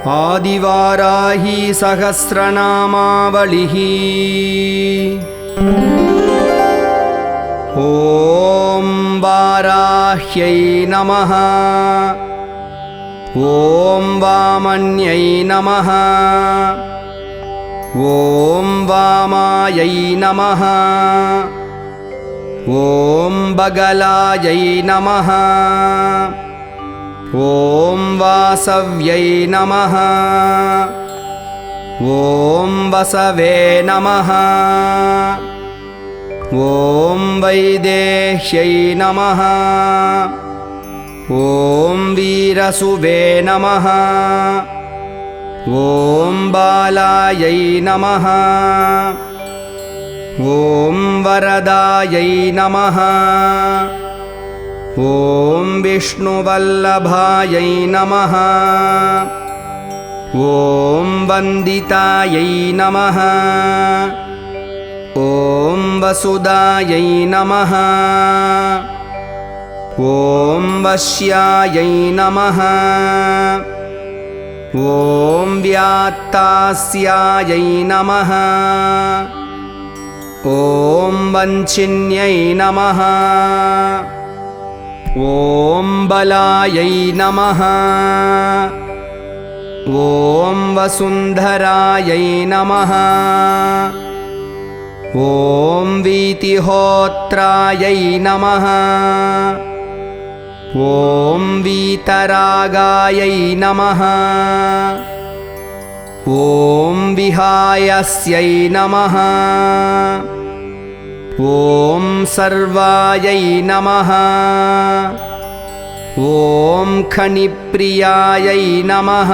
आदिवाराही सहस्रनामावलिः। ॐ वाराह्यै नमः। ॐ वामन्यै नमः। ॐ वामायै नमः। ॐ बगलायै नमः। ॐ वासव्यै नमः। ॐ वसवे नमः। ॐ वैदेह्यै नमः। ॐ वीरसुवे नमः। ॐ बालायै नमः। ॐ वरदायै नमः। ॐ विष्णुवल्लभायै नमः। ॐ वन्दितायै नमः। ॐ वसुदायै नमः। ॐ वश्यायै नमः। ॐ व्यात्तास्यायै नमः। ॐ वञ्चिन्यै नमः। ॐ बलायै नमः। ॐ वसुन्धरायै नमः। ॐ वीतिहोत्रायै नमः। ॐ वीतरागायै नमः। ॐ विहायस्यै नमः। ॐ सर्वायै नमः। ॐ खनिप्रियायै नमः।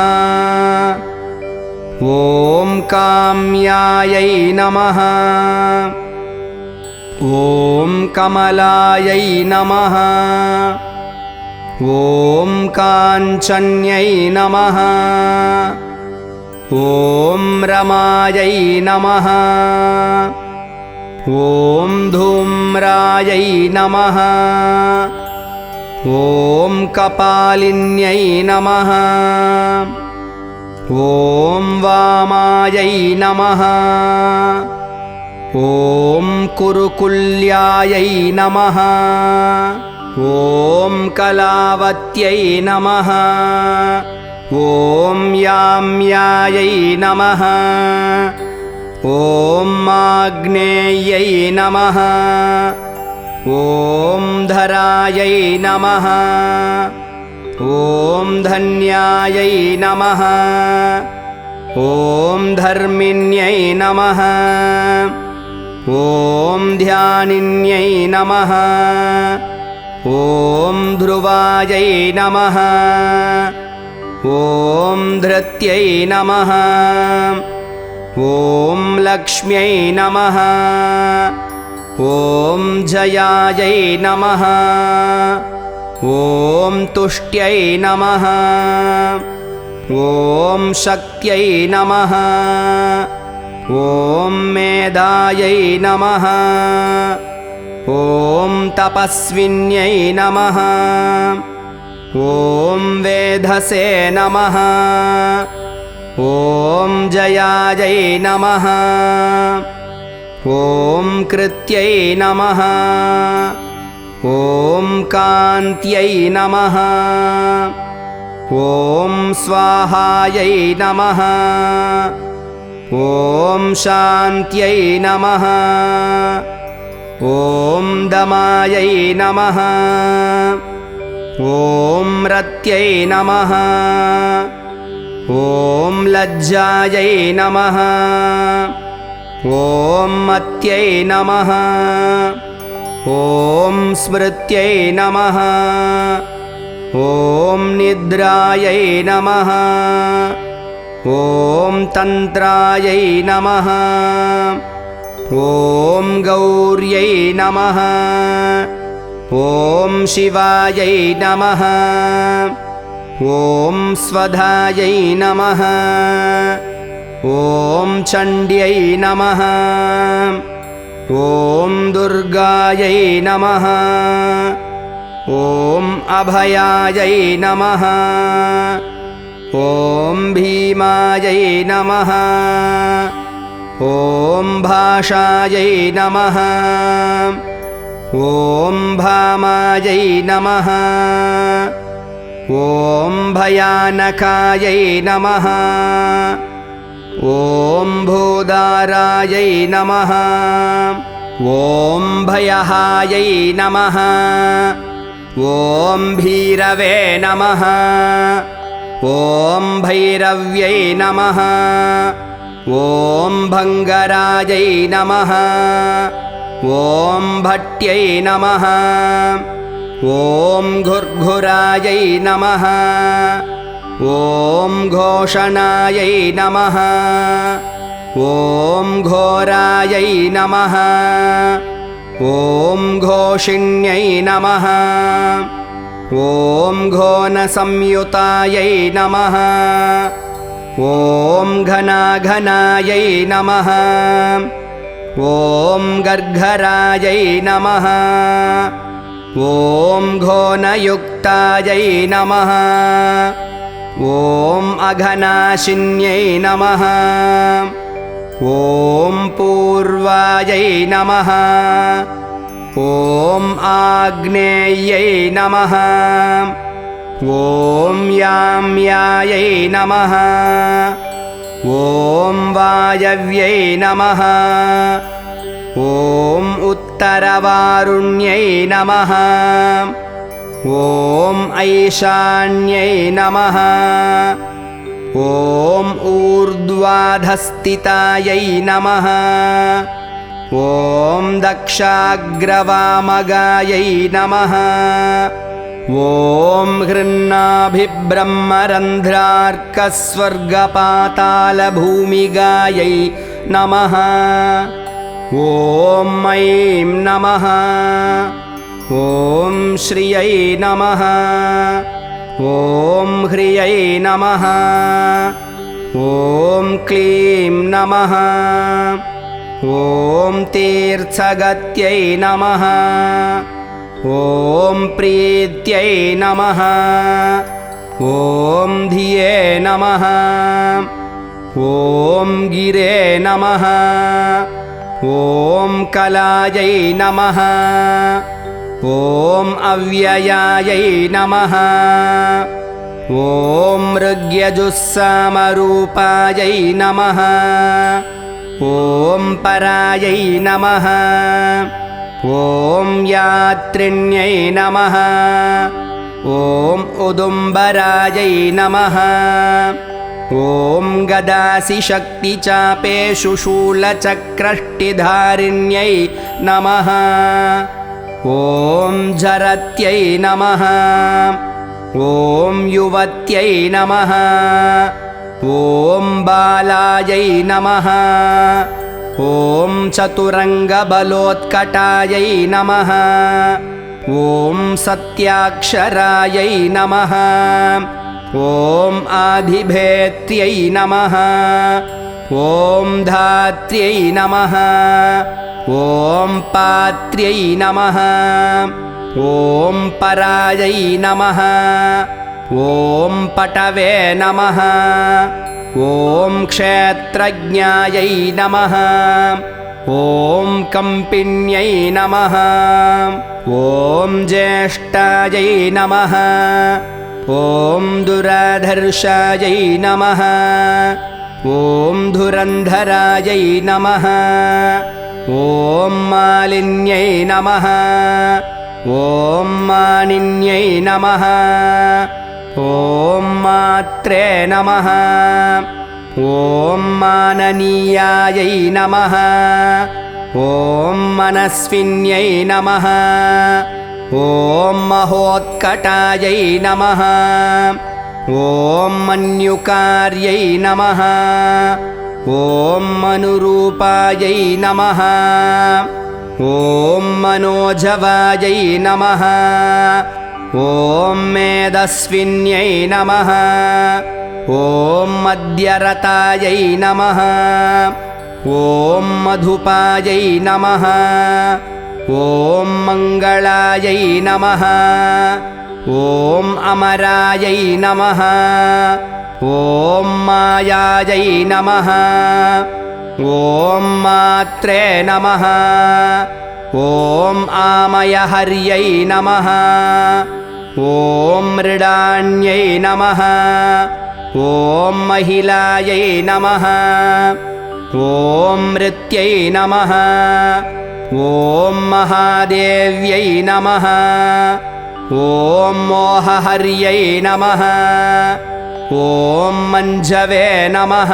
ॐ काम्यायै नमः। ॐ कमलायै नमः। ॐ काञ्चन्यै नमः। ॐ रमायै नमः। ॐ धूम्रायै नमः। ॐ कपालिन्यै नमः। ॐ वामायै नमः। ॐ कुरुकुल्यायै नमः। ॐ कलावत्यै नमः। ॐ याम्यायै नमः। ॐ आग्नेयै नमः। ॐ धरायै नमः। ॐ धन्यायै नमः। ॐ धर्मिण्यै नमः। ॐ ध्यानिन्यै नमः। ॐ ध्रुवायै नमः। ॐ धृत्यै नमः। ॐ लक्ष्म्यै नमः। ॐ जयायै नमः। ॐ तुष्ट्यै नमः। ॐ शक्त्यै नमः। ॐ मेधायै नमः। ॐ तपस्विन्यै नमः। ॐ वेधसे नमः। ॐ जयायै नमः। ॐ कृत्यै नमः। ॐ कान्त्यै नमः। ॐ स्वाहायै नमः। ॐ शान्त्यै नमः। ॐ दमायै नमः। ॐ रत्यै नमः। ॐ लज्जायै नमः। ॐ मत्यै नमः। ॐ स्मृत्यै नमः। ॐ निद्रायै नमः। ॐ तन्त्रायै नमः। ॐ गौर्यै नमः। ॐ शिवायै नमः। ॐ स्वधायै नमः। ॐ चण्ड्यै नमः। ॐ दुर्गायै नमः। ॐ अभयायै नमः। ॐ भीमायै नमः। ॐ भाषायै नमः। ॐ भामायै नमः। ॐ भयानकायै नमः। ॐ भूदारायै नमः। ॐ भयहायै नमः। ॐ भीरवे नमः। ॐ भैरव्यै नमः। ॐ भङ्गरायै नमः। ॐ भट्यै नमः। ॐ घुर्घुरायै नमः। ॐ घोषणायै नमः। ॐ घोरायै नमः। ॐ घोषिण्यै नमः। ॐ घोनसंयुतायै नमः। ॐ घनाघनायै नमः। ॐ गर्घरायै नमः। ॐ घोनयुक्तायै नमः। ॐ अघनाशिन्यै नमः। ॐ पूर्वायै नमः। ॐ आग्नेयै नमः। ॐ याम्यायै नमः। ॐ वायव्यै नमः। ॐ उत्तरवारुण्यै नमः। ॐ ऐशान्यै नमः। ॐ ऊर्ध्वाधस्थितायै नमः। ॐ दक्षाग्रवामगायै नमः। ॐ हृन्नाभिब्रह्मरन्ध्रार्कस्वर्गपातालभूमिगायै नमः। ॐ ऐं नमः। ॐ श्रियै नमः। ॐ ह्रियै नमः। ॐ क्लीं नमः। ॐ तीर्थगत्यै नमः। ॐ प्रीत्यै नमः। ॐ धिये नमः। ॐ गिरे नमः। ॐ कलायै नमः। ॐ अव्ययायै नमः। ॐ मृग्यजुस्सामरूपायै नमः। ॐ परायै नमः। ॐ यात्रिण्यै नमः। ॐ उदुम्बरायै नमः। ॐ गदासिशक्तिचापेषु शूलचक्रष्टिधारिण्यै नमः। ॐ जरत्यै नमः। ॐ युवत्यै नमः। ॐ बालायै नमः। ॐ चतुरङ्गबलोत्कटायै नमः। ॐ सत्याक्षरायै नमः। ॐ आधिभेत्यै नमः। ॐ धात्र्यै नमः। ॐ पात्र्यै नमः। ॐ परायै नमः। ॐ पटवे नमः। ॐ क्षेत्रज्ञायै नमः। ॐ कम्पिन्यै नमः। ॐ ज्येष्ठायै नमः। ॐ दुराधर्षायै नमः। ॐ धुरन्धरायै नमः। ॐ मालिन्यै नमः। ॐ मानिन्यै नमः। ॐ मात्रे नमः। ॐ माननीयायै नमः। ॐ मनस्विन्यै नमः। ॐ महोत्कटायै नमः। ॐ मन्युकार्यै नमः। ॐ मनुरूपायै नमः। ॐ मनोजवायै नमः। ॐ मेदस्विन्यै नमः। ॐ मद्यरतायै नमः। ॐ मधुपायै नमः। ॐ मङ्गलायै नमः। ॐ अमरायै नमः। ॐ मायायै नमः ॐ मात्रे नमः ॐ आमयहर्यै नमः ॐ मृडान्यै नमः ॐ महिलायै नमः ॐ मृत्यै नमः ॐ महादेव्यै नमः ॐ मोहहर्यै नमः ॐ मञ्जवे नमः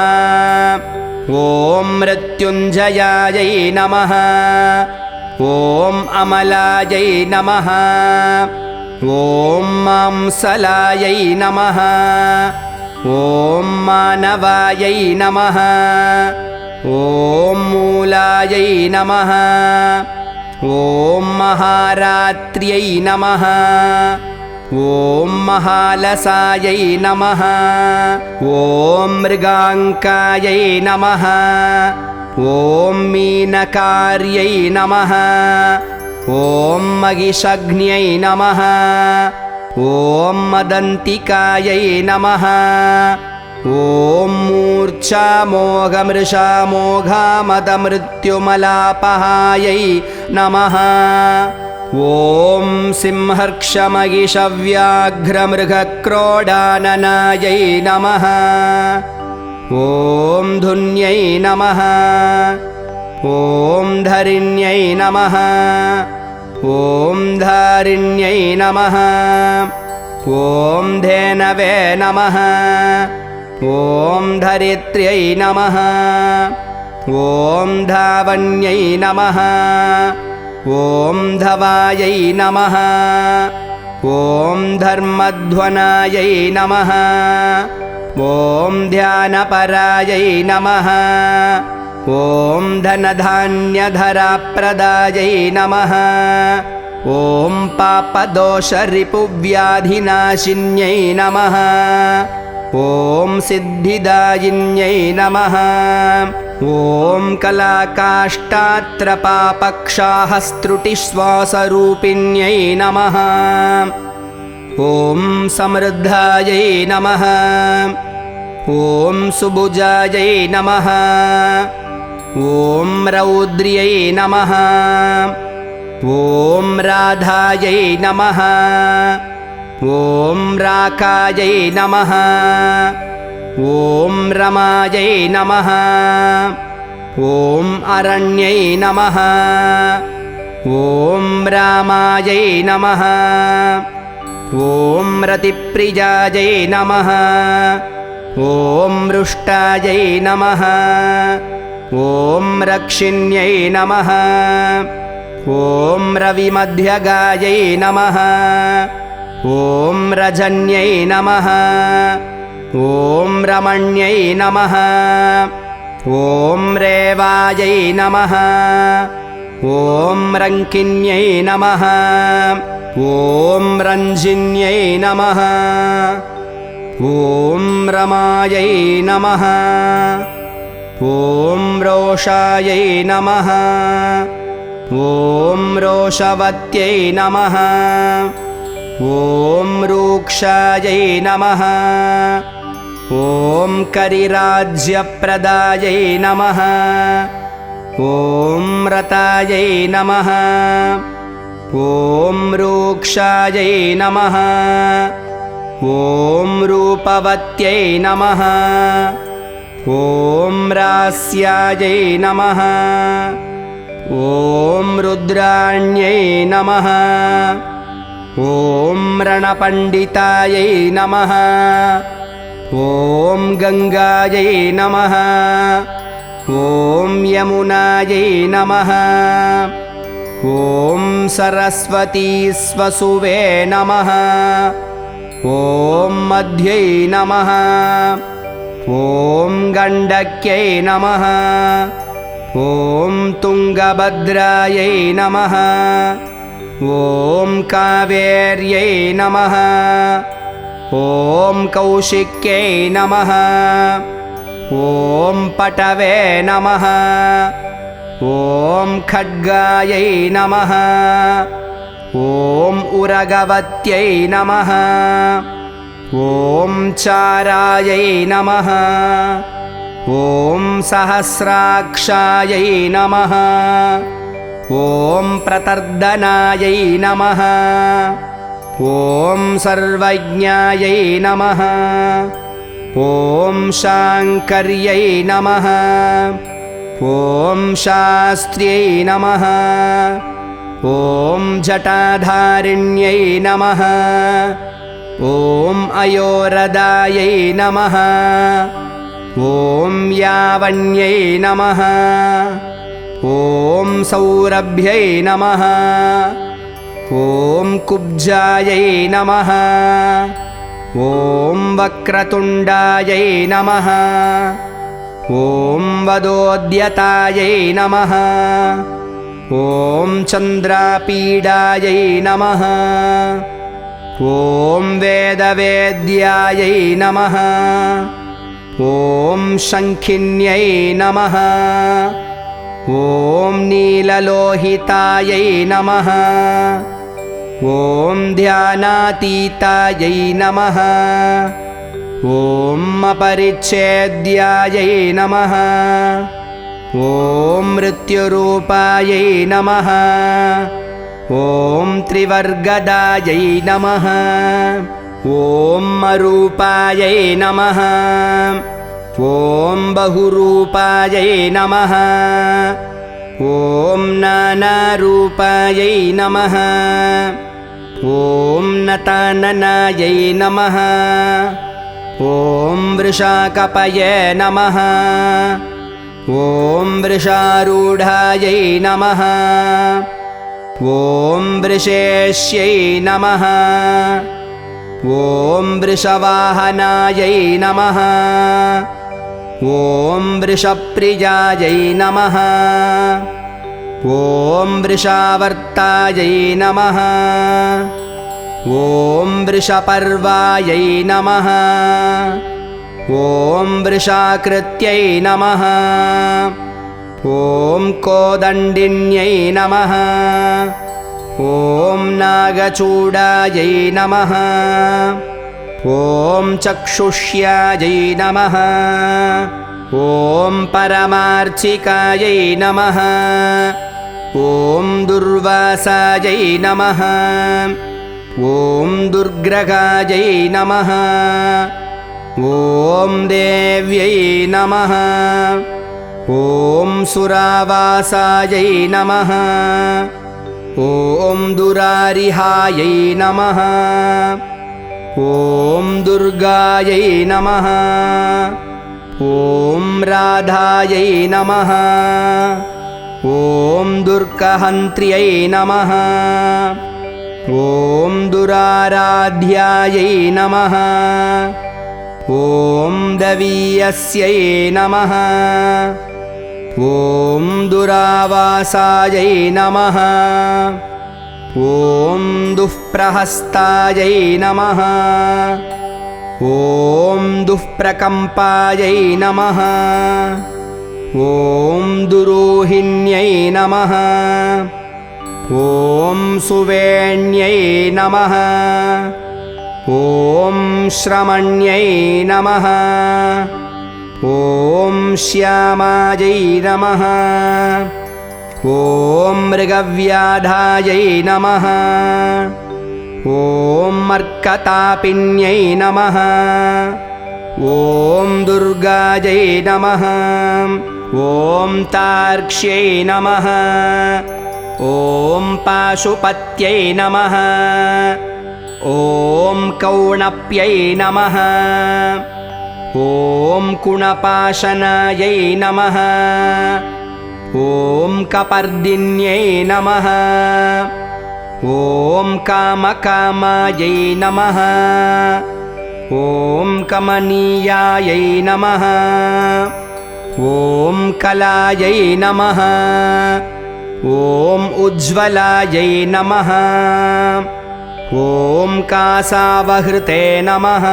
ॐ मृत्युञ्जयायै नमः ॐ अमलायै नमः ॐ मांसलायै नमः ॐ मानवायै नमः ॐ मूलायै नमः ॐ महारात्र्यै नमः ॐ महालसायै नमः ॐ मृगाङ्कायै नमः ॐ मीनकार्यै नमः ॐ महिषग्न्यै नमः ॐ मदन्तिकायै नमः ॐ मूर्च्छामोघमृषामोघामदमृत्युमलापहायै नमः ॐ सिंहर्क्षमगिषव्याघ्रमृगक्रोडाननायै नमः ॐ धुन्यै नमः ॐ धरिण्यै नमः ॐ धारिण्यै नमः ॐ धेनवे नमः ॐ धरित्र्यै नमः ॐ धावन्यै नमः ॐ धवायै नमः ॐ धर्मध्वनायै नमः ॐ ध्यानपरायै नमः ॐ धनधान्यधराप्रदायै नमः ॐ पापदोषरिपुव्याधिनाशिन्यै नमः ॐ सिद्धिदायिन्यै नमः ॐ कलाकाष्ठात्रपापक्षाहस्त्रुटिश्वासरूपिण्यै नमः ॐ समृद्धायै नमः ॐ सुभुजायै नमः ॐ रौद्र्यै नमः ॐ राधायै नमः ॐ राकायै नमः ॐ रमायै नमः ॐ अरण्यै नमः ॐ रामायै नमः ॐ रतिप्रियायै नमः ॐ मृष्टायै नमः ॐ रक्षिण्यै नमः ॐ रविमध्यगायै नमः ॐ रजन्यै नमः ॐ रमण्यै नमः ॐ रेवायै नमः ॐ रङ्किन्यै नमः ॐ रञ्जिन्यै नमः ॐ रमायै नमः ॐ रोषायै नमः ॐ रोषवत्यै नमः ॐ रूक्षायै नमः ॐ करिराज्यप्रदायै नमः ॐ रतायै नमः ॐ रूक्षायै नमः ॐ रूपवत्यै नमः ॐ रास्यायै नमः ॐ रुद्राण्यै नमः ॐ रणपण्डितायै नमः ॐ गङ्गायै नमः ॐ यमुनायै नमः ॐ सरस्वतीस्वसुवे नमः ॐ मध्यै नमः ॐ गण्डक्यै नमः ॐ तुङ्गभद्रायै नमः ॐ कावेर्यै नमः ॐ कौशिक्यै नमः ॐ पटवे नमः ॐ खड्गायै नमः ॐ उरगवत्यै नमः ॐ चारायै नमः ॐ सहस्राक्षायै नमः ॐ प्रतर्दनायै नमः ॐ सर्वज्ञायै नमः ॐ शाङ्कर्यै नमः ॐ शास्त्र्यै नमः ॐ जटाधारिण्यै नमः ॐ अयोरदायै नमः ॐ यावन्यै नमः ॐ सौरभ्यै नमः ॐ कुब्जायै नमः ॐ वक्रतुण्डायै नमः ॐ वदोद्यतायै नमः ॐ चन्द्रापीडायै नमः ॐ वेदवेद्यायै नमः ॐ शङ्खिन्यै नमः ॐ नीललोहितायै नमः ॐ ध्यानातीतायै नमः ॐ अपरिच्छेद्यायै नमः ॐ मृत्युरूपायै नमः ॐ त्रिवर्गदायै नमः ॐ अरूपायै नमः ॐ बहुरूपायै नमः ॐ नानारूपायै नमः ॐ नताननायै नमः ॐ वृषाकपये नमः ॐ वृषारूढायै नमः ॐ वृषेश्यै नमः ॐ वृषवाहनायै नमः ॐ वृषप्रियायै नमः ॐ वृषावर्तायै नमः ॐ वृषपर्वायै नमः ॐ वृषाकृत्यै नमः ॐ कोदण्डिन्यै नमः ॐ नागचूडायै नमः ॐ चक्षुष्यायै नमः ॐ परमार्चिकायै नमः ॐ दुर्वासायै नमः ॐ दुर्ग्रहायै नमः ॐ देव्यै नमः ॐ सुरावासायै नमः ॐ दुरारिहायै नमः ॐ दुर्गायै नमः ॐ राधायै नमः ॐ दुर्गहन्त्र्यै नमः ॐ दुराराध्यायै नमः ॐ दवीयस्यै नमः ॐ दुरावासायै नमः ॐ दुःप्रहस्तायै नमः ॐ दुःप्रकम्पायै नमः ॐ दुरोहिण्यै नमः ॐ सुवेण्यै नमः ॐ श्रमण्यै नमः ॐ श्यामायै नमः ॐ मृगव्याधायै नमः ॐ मर्कतापिन्यै नमः ॐ दुर्गायै नमः ॐ तार्क्ष्यै नमः ॐ पाशुपत्यै नमः ॐ कौणप्यै नमः ॐ कुणपाशनायै नमः ॐ कपर्दिन्यै नमः ॐ कामकामायै नमः ॐ कमनीयायै नमः ॐ कलायै नमः ॐ उज्ज्वलायै नमः ॐ कासावहृते नमः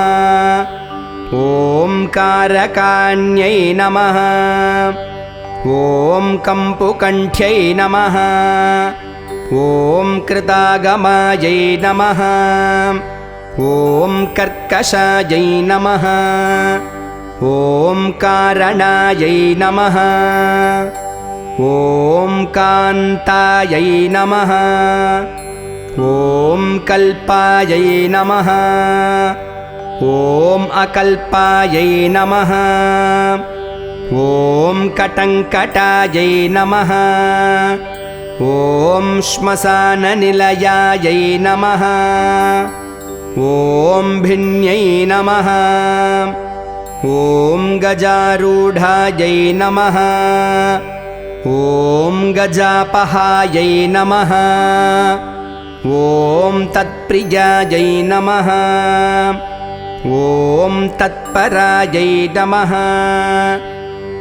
ॐ कारकाण्यै नमः ॐ कम्पुकण्ठ्यै नमः ॐ कृतागमायै नमः ॐ कर्कशायै नमः ॐ कारणायै नमः ॐ कान्तायै नमः ॐ कल्पायै नमः ॐ अकल्पायै नमः ॐ कटङ्कटायै नमः ॐ श्मशाननिलयायै नमः ॐ भिन्यै नमः ॐ गजारूढायै नमः ॐ गजापहायै नमः ॐ तत्प्रियायै नमः ॐ तत्परायै नमः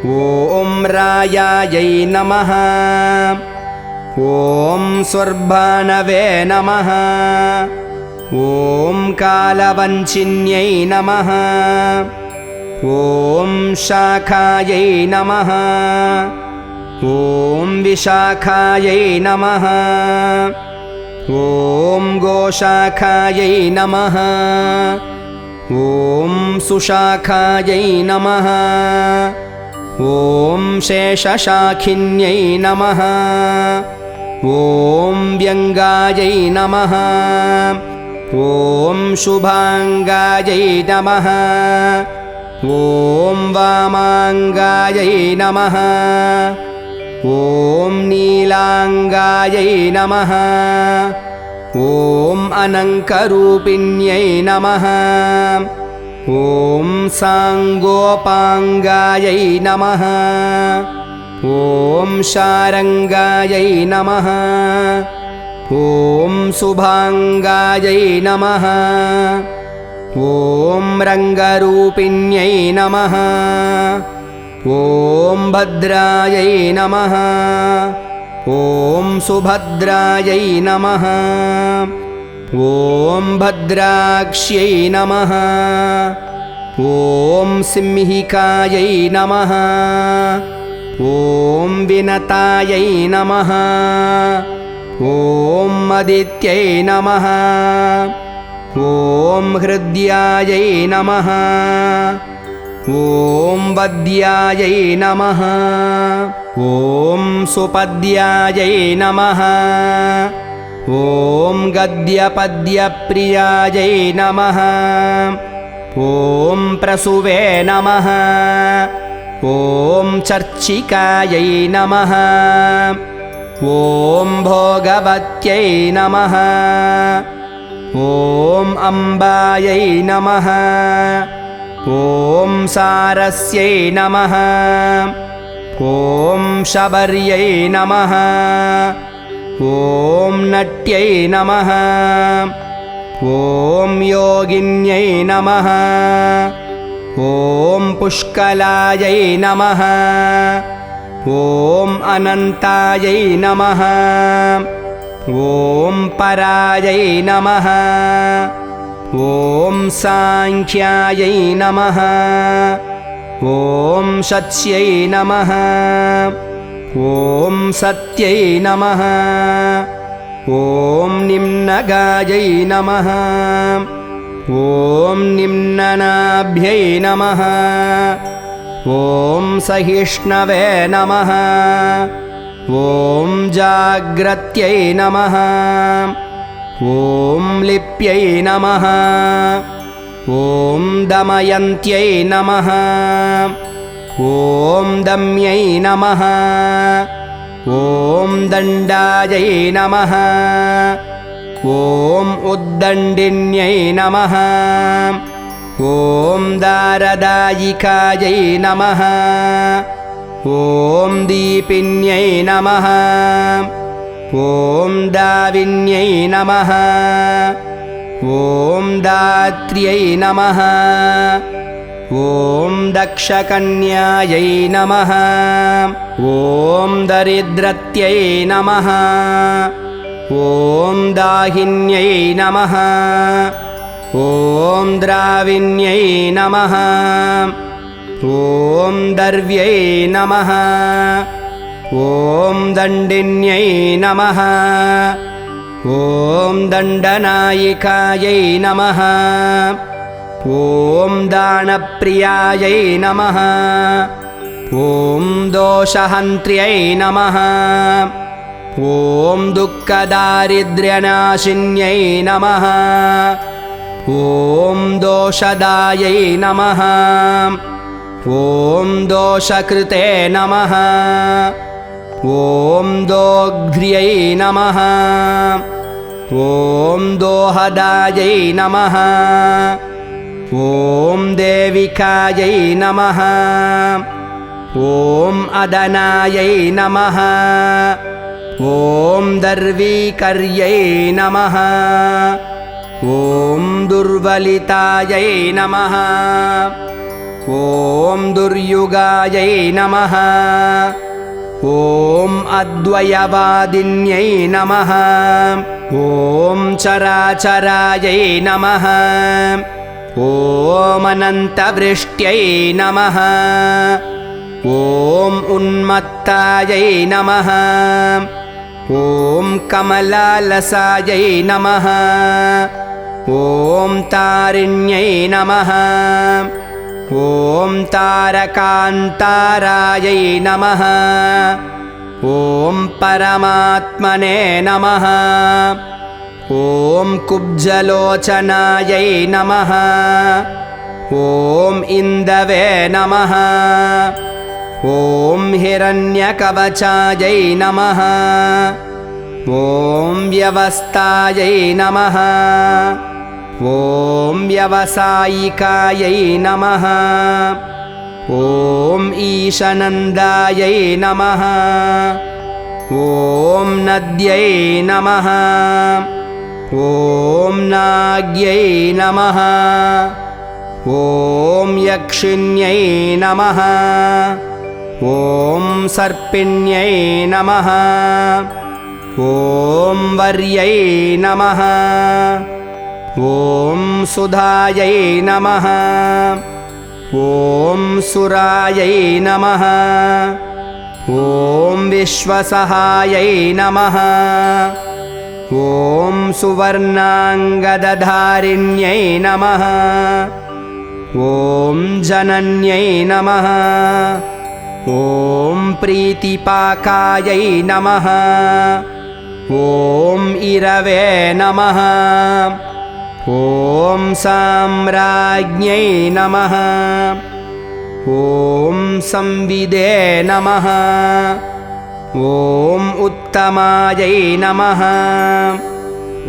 ॐ रायायै नमः ॐ स्वर्भानवे नमः ॐ कालवञ्चिन्यै नमः ॐ शाखायै नमः ॐ विशाखायै नमः ॐ गोशाखायै नमः ॐ सुशाखायै नमः ॐ शेषशाखिन्यै नमः ॐ व्यङ्गायै नमः ॐ शुभाङ्गायै नमः ॐ वामाङ्गायै नमः ॐ नीलाङ्गायै नमः ॐ अनङ्करूपिण्यै नमः ॐ साङ्गोपाङ्गायै नमः ॐ शारङ्गायै नमः ॐ शुभाङ्गायै नमः ॐ रङ्गरूपिण्यै नमः ॐ भद्रायै नमः ॐ सुभद्रायै नमः ॐ भद्राक्ष्यै नमः ॐ सिंहिकायै नमः ॐ विनतायै नमः ॐ आदित्यै नमः ॐ हृद्यायै नमः ॐ वद्यायै नमः ॐ सुपद्यायै नमः ॐ गद्यपद्यप्रियायै नमः ॐ प्रसुवे नमः ॐ चर्चिकायै नमः ॐ भोगवत्यै नमः ॐ अम्बायै नमः ॐ सारस्यै नमः ॐ शबर्यै नमः ॐ नट्यै नमः ॐ योगिन्यै नमः ॐ पुष्कलायै नमः ॐ अनन्तायै नमः ॐ परायै नमः ॐ साङ्ख्यायै नमः ॐ सत्यै नमः ॐ सत्यै नमः ॐ निम्नगायै नमः ॐ निम्ननाभ्यै नमः ॐ सहिष्णवे नमः ॐ जाग्रत्यै नमः ॐ लिप्यै नमः ॐ दमयन्त्यै नमः ॐ दम्यै नमः ॐ दण्डायै नमः ॐ उद्दण्डिन्यै नमः ॐ दारदायिकायै नमः ॐ दीपिन्यै नमः ॐ दाविन्यै नमः ॐ दात्र्यै नमः ॐ दक्षकन्यायै नमः ॐ दरिद्रत्यै नमः ॐ दाहिन्यै नमः ॐ द्राविण्यै नमः ॐ दर्व्यै नमः ॐ दण्डिन्यै नमः ॐ दण्डनायिकायै नमः ॐ दानप्रियायै नमः ॐ दोषहन्त्र्यै नमः ॐ दुःखदारिद्र्यनाशिन्यै नमः ॐ दोषदायै नमः ॐ दोषकृते नमः ॐ दोग्ध्र्यै नमः ॐ दोहदायै नमः ॐ देविकायै नमः ॐ अदनायै नमः ॐ दर्वीकर्यै नमः ॐ दुर्वलितायै नमः ॐ दुर्युगायै नमः ॐ अद्वयवादिन्यै नमः ॐ चराचरायै नमः ॐ अनन्तवृष्ट्यै नमः ॐ उन्मत्तायै नमः ॐ कमलालसायै नमः ॐ तारिण्यै नमः ॐ तारकान्तारायै नमः ॐ परमात्मने नमः ॐ कुब्जलोचनायै नमः ॐ इन्दवे नमः ॐ हिरण्यकवचायै नमः ॐ व्यवस्थायै नमः ॐ व्यवसायिकायै नमः ॐ ईशनन्दायै नमः ॐ नद्यै नमः ॐ नाग्यै नमः ॐ यक्षिण्यै नमः ॐ सर्पिण्यै नमः ॐ वर्यै नमः ॐ सुधायै नमः ॐ सुरायै नमः ॐ विश्वसहायै नमः ॐ सुवर्णाङ्गदधारिण्यै नमः ॐ जनन्यै नमः ॐ प्रीतिपाकायै नमः ॐ इरवे नमः ॐ साम्राज्ञै नमः ॐ संविदे नमः ॐ उत्तमायै नमः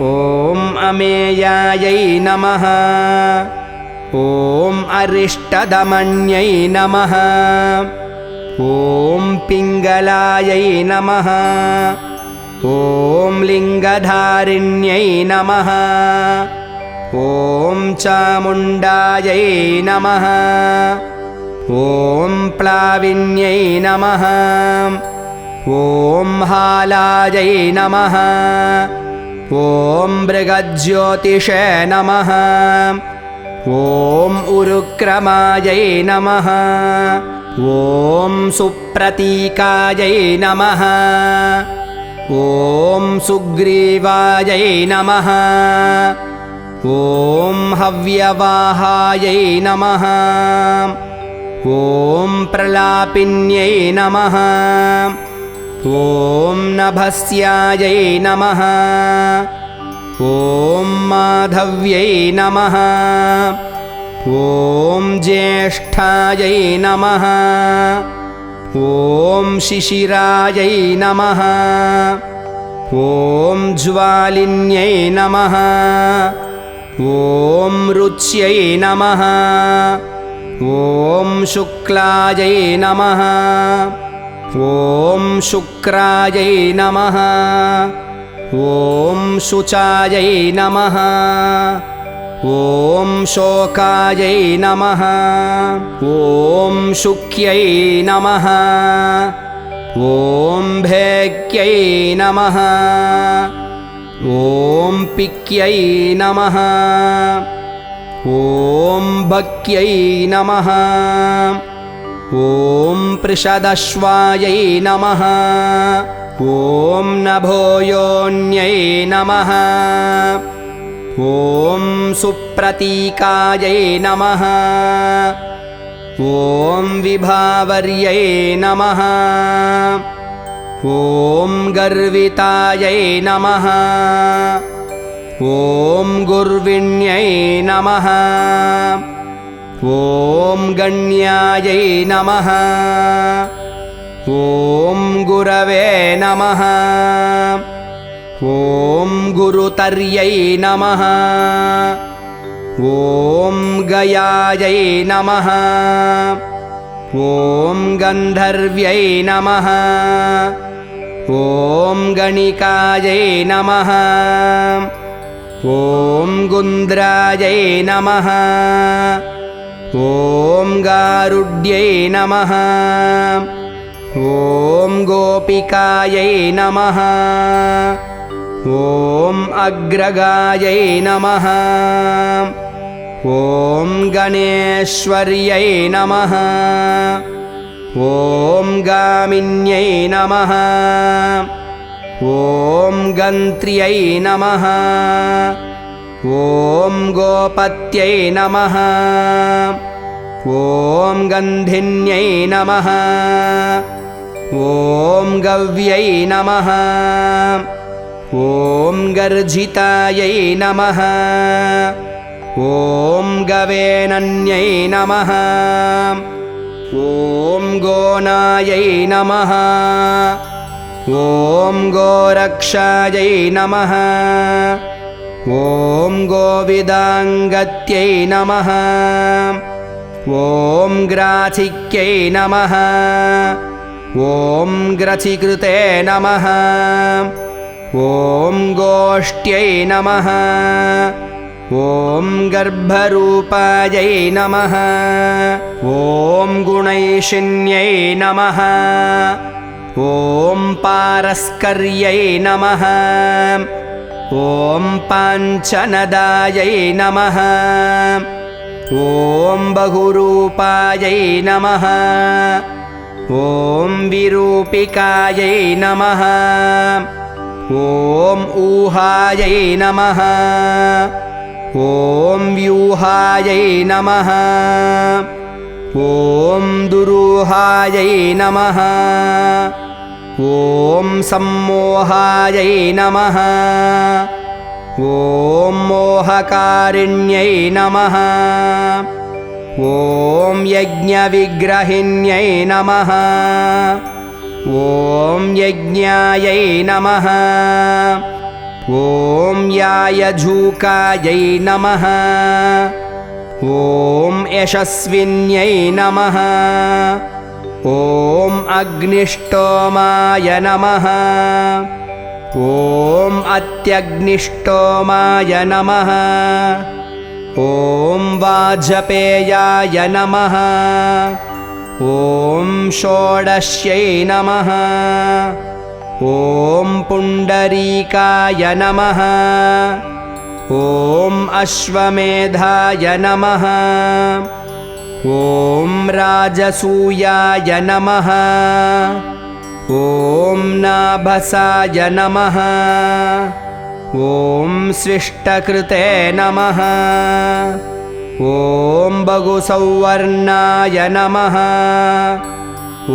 ॐ अमेयायै नमः ॐ अरिष्टदमन्यै नमः ॐ पिङ्गलायै नमः ॐ लिङ्गधारिण्यै नमः ॐ चामुण्डायै नमः ॐ प्लाविन्यै नमः ॐ हालायै नमः ॐ मृगज्योतिषे नमः ॐ उरुक्रमायै नमः ॐ सुप्रतीकायै नमः ॐ सुग्रीवायै नमः ॐ हव्यवाहायै नमः ॐ प्रलापिन्यै नमः ॐ नभस्यायै नमः ॐ माधव्यै नमः ॐ ज्येष्ठायै नमः ॐ शिशिरायै नमः ॐ ज्वालिन्यै नमः ॐ रुच्यै नमः ॐ शुक्लायै नमः ॐ शुक्रायै नमः ॐ शुचायै नमः ॐ शोकायै नमः ॐ शुक्यै नमः ॐ भेक्यै नमः ॐ पिक्यै नमः ॐ भक्यै नमः ॐ पृषदश्वायै नमः ॐ नभोयोन्यै नमः ॐ सुप्रतीकायै नमः ॐ विभावर्यै नमः ॐ गर्वितायै नमः ॐ गुर्विण्यै नमः ॐ गण्यायै नमः ॐ गुरवे नमः ॐ गुरुतर्यै नमः ॐ गयायै नमः ॐ गन्धर्व्यै नमः ॐ गणिकायै नमः ॐ गुन्द्रायै नमः ॐ गारुड्यै नमः ॐ गोपिकायै नमः ॐ अग्रगायै नमः ॐ गणेश्वर्यै नमः ॐ गामिन्यै नमः ॐ गन्त्र्यै नमः ॐ गोपत्यै नमः ॐ गन्धिन्यै नमः ॐ गव्यै नमः ॐ गर्जितायै नमः ॐ गवेनन्यै नमः ॐ गोनायै नमः ॐ गोरक्षायै नमः ॐ गोविदाङ्गत्यै नमः ॐ ग्राथिक्यै नमः ॐ ग्रथिकृते नमः ॐ गोष्ठ्यै नमः ॐ गर्भरूपायै नमः ॐ गुणैशिन्यै नमः ॐ पारस्कर्यै नमः ॐ पाञ्चनदायै नमः ॐ बहुरूपायै नमः ॐ विरूपिकायै नमः ॐ ऊहायै नमः ॐ व्यूहायै नमः ॐ दुरूहायै नमः ॐ सम्मोहायै नमः ॐ मोहकारिण्यै नमः ॐ यज्ञविग्रहिण्यै नमः ॐ यज्ञायै नमः ॐ यायझूकायै नमः ॐ यशस्विन्यै नमः ॐ अग्निष्टोमाय नमः ॐ अत्यग्निष्टोमाय नमः ॐ वाजपेयाय नमः ॐ षोडश्यै नमः ॐ पुण्डरीकाय नमः ॐ अश्वमेधाय नमः ॐ राजसूयाय नमः ॐ नाभसाय नमः ॐ स्विष्टकृते नमः ॐ बहुसौवर्णाय नमः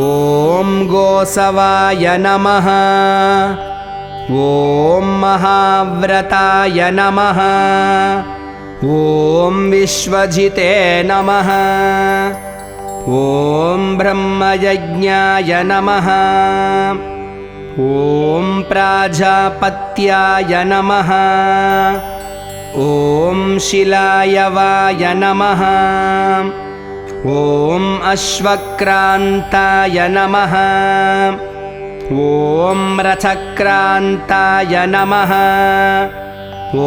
ॐ गोसवाय नमः ॐ महाव्रताय नमः ॐ विश्वजिते नमः ॐ ब्रह्मयज्ञाय नमः ॐ प्राजापत्याय नमः ॐ शिलायवाय नमः ॐ अश्वक्रान्ताय नमः ॐ रथक्रान्ताय नमः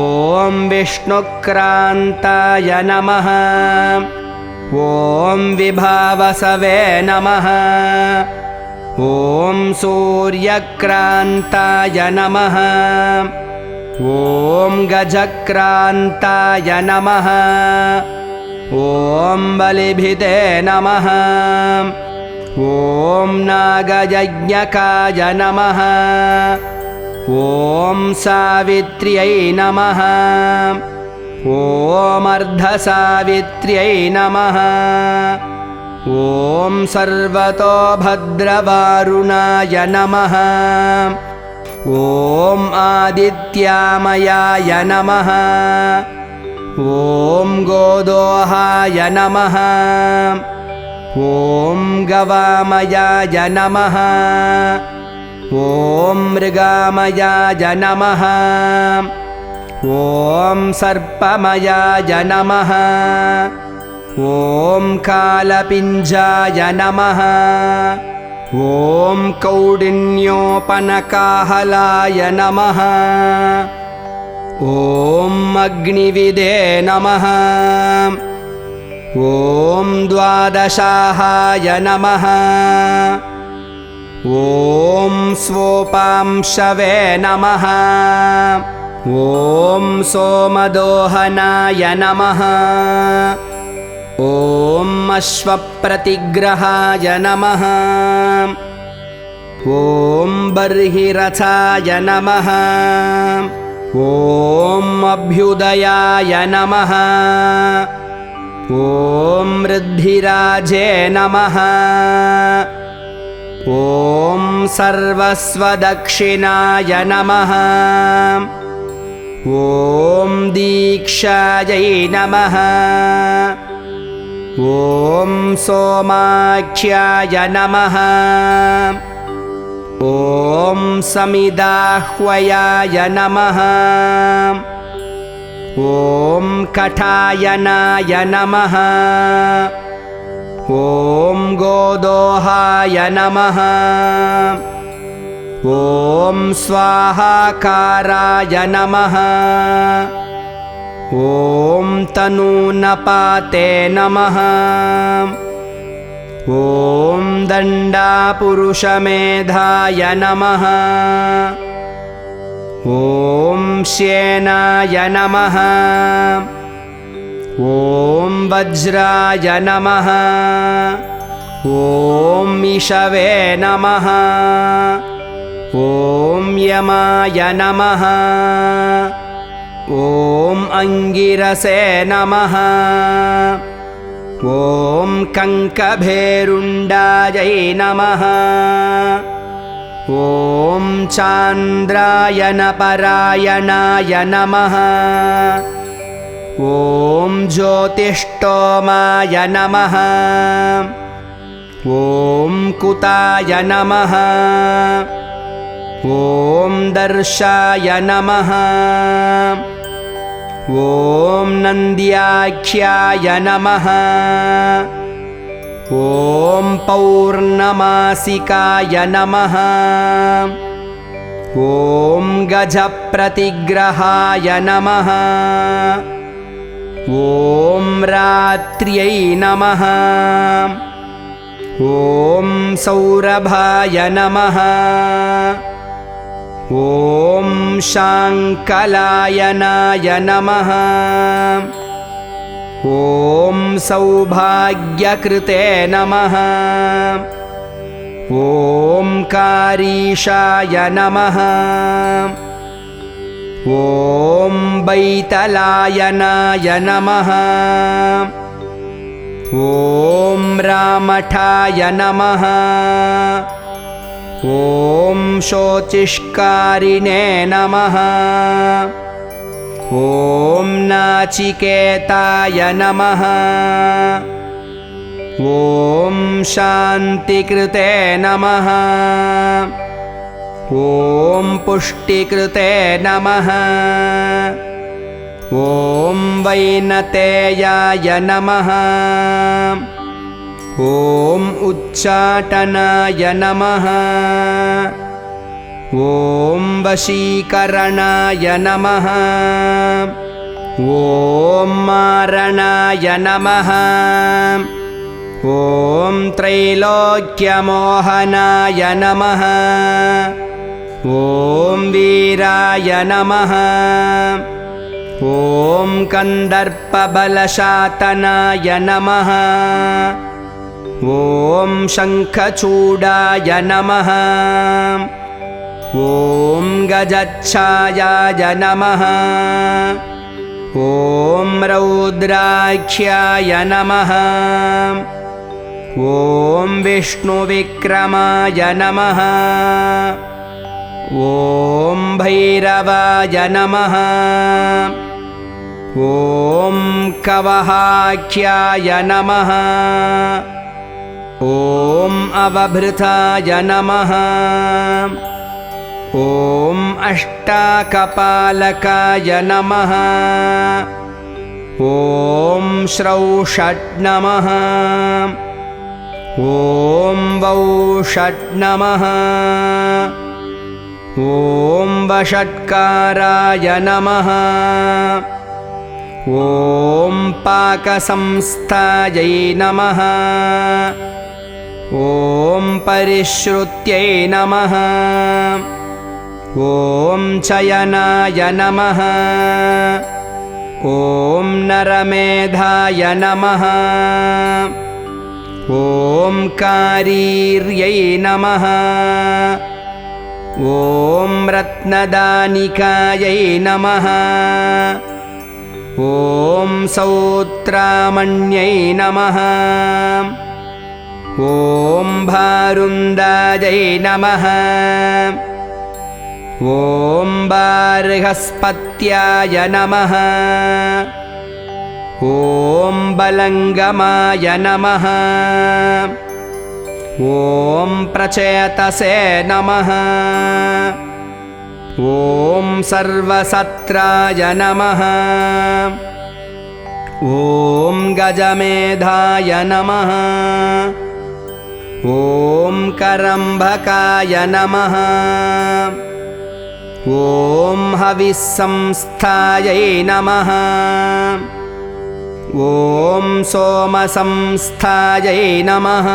ॐ विष्णुक्रान्ताय नमः ॐ विभावसवे नमः ॐ सूर्यक्रान्ताय नमः ॐ गजक्रान्ताय नमः ॐ बलिभिदे नमः ॐ नागयज्ञकाय नमः ॐ सावित्र्यै नमः ॐ अर्धसावित्र्यै नमः ॐ सर्वतोभद्रवारुणाय नमः ॐ आदित्यामयाय नमः ॐ गोदोहाय नमः ॐ गवामयाय नमः ॐ मृगामयाय नमः ॐ सर्पमयाय नमः ॐ कालपिञ्जाय नमः ॐ कौडिन्योपनकाहलाय नमः ॐ अग्निविदे नमः ॐ द्वादशाहाय नमः ॐ स्वोपांशवे नमः ॐ सोमदोहनाय नमः ॐ अश्वप्रतिग्रहाय नमः ॐ बर्हिरथाय नमः ॐ अभ्युदयाय नमः ॐ ऋद्धिराजे नमः ॐ सर्वस्वदक्षिणाय नमः ॐ दीक्षायै नमः ॐ सोमाख्याय नमः ॐ समिदाह्वयाय नमः ॐ कठायनाय नमः ॐ गोदोहाय नमः ॐ स्वाहाकाराय नमः ॐ तनूनपाते नमः ॐ दण्डापुरुषमेधाय नमः ॐ श्येनाय नमः ॐ वज्राय नमः ॐ इषवे नमः ॐ यमाय नमः ॐ अंगिरसे नमः ॐ कङ्कभेरुण्डायै नमः ॐ चान्द्रायणपरायणाय नमः ॐ ज्योतिष्टोमाय नमः ॐ कुताय नमः ॐ दर्शाय नमः ॐ नन्द्याख्याय नमः ॐ पौर्णमासिकाय नमः ॐ गजप्रतिग्रहाय नमः ॐ रात्र्यै नमः ॐ सौरभाय नमः ॐ शाङ्कलायनाय नमः ॐ सौभाग्यकृते नमः ॐ कारीशाय नमः ॐ बैतलायनाय नमः ॐ रामठाय नमः ॐ शोचिष्कारिणे नमः ॐ नाचिकेताय नमः ॐ शान्तिकृते नमः ॐ पुष्टिकृते नमः ॐ वैनतेयाय नमः ॐ उच्चाटनाय नमः ॐ वशीकरणाय नमः ॐ मारणाय नमः ॐ त्रैलोक्यमोहनाय नमः ॐ वीराय नमः ॐ कन्दर्पबलशातनाय नमः ॐ शङ्खचूडाय नमः। ॐ गजच्छायाय नमः। ॐ रौद्राख्याय नमः। ॐ विष्णुविक्रमाय नमः। ॐ भैरवाय नमः। ॐ कवहाख्याय नमः। ॐ अवभृताय नमः। ॐ अष्टाकपालकाय नमः। ॐ श्रौषट् नमः। ॐ वौषट् नमः। ॐ वषट्काराय नमः। ॐ पाकसंस्थायै नमः। ॐ परिश्रुत्यै नमः। ॐ चयनाय नमः। ॐ नरमेधाय नमः। ॐ कारीर्यै नमः। ॐ रत्नदानिकायै नमः। ॐ सौत्रामण्यै नमः। ॐ भारुन्दायै नमः। ॐ बार्हस्पत्याय नमः। ॐ बलङ्गमाय नमः। ॐ प्रचेतसे नमः। ॐ सर्वसत्राय नमः। ॐ गजमेधाय नमः। ॐ करम्भकाय नमः। ॐ हविस्संस्थायै नमः। ॐ सोमसंस्थायै नमः।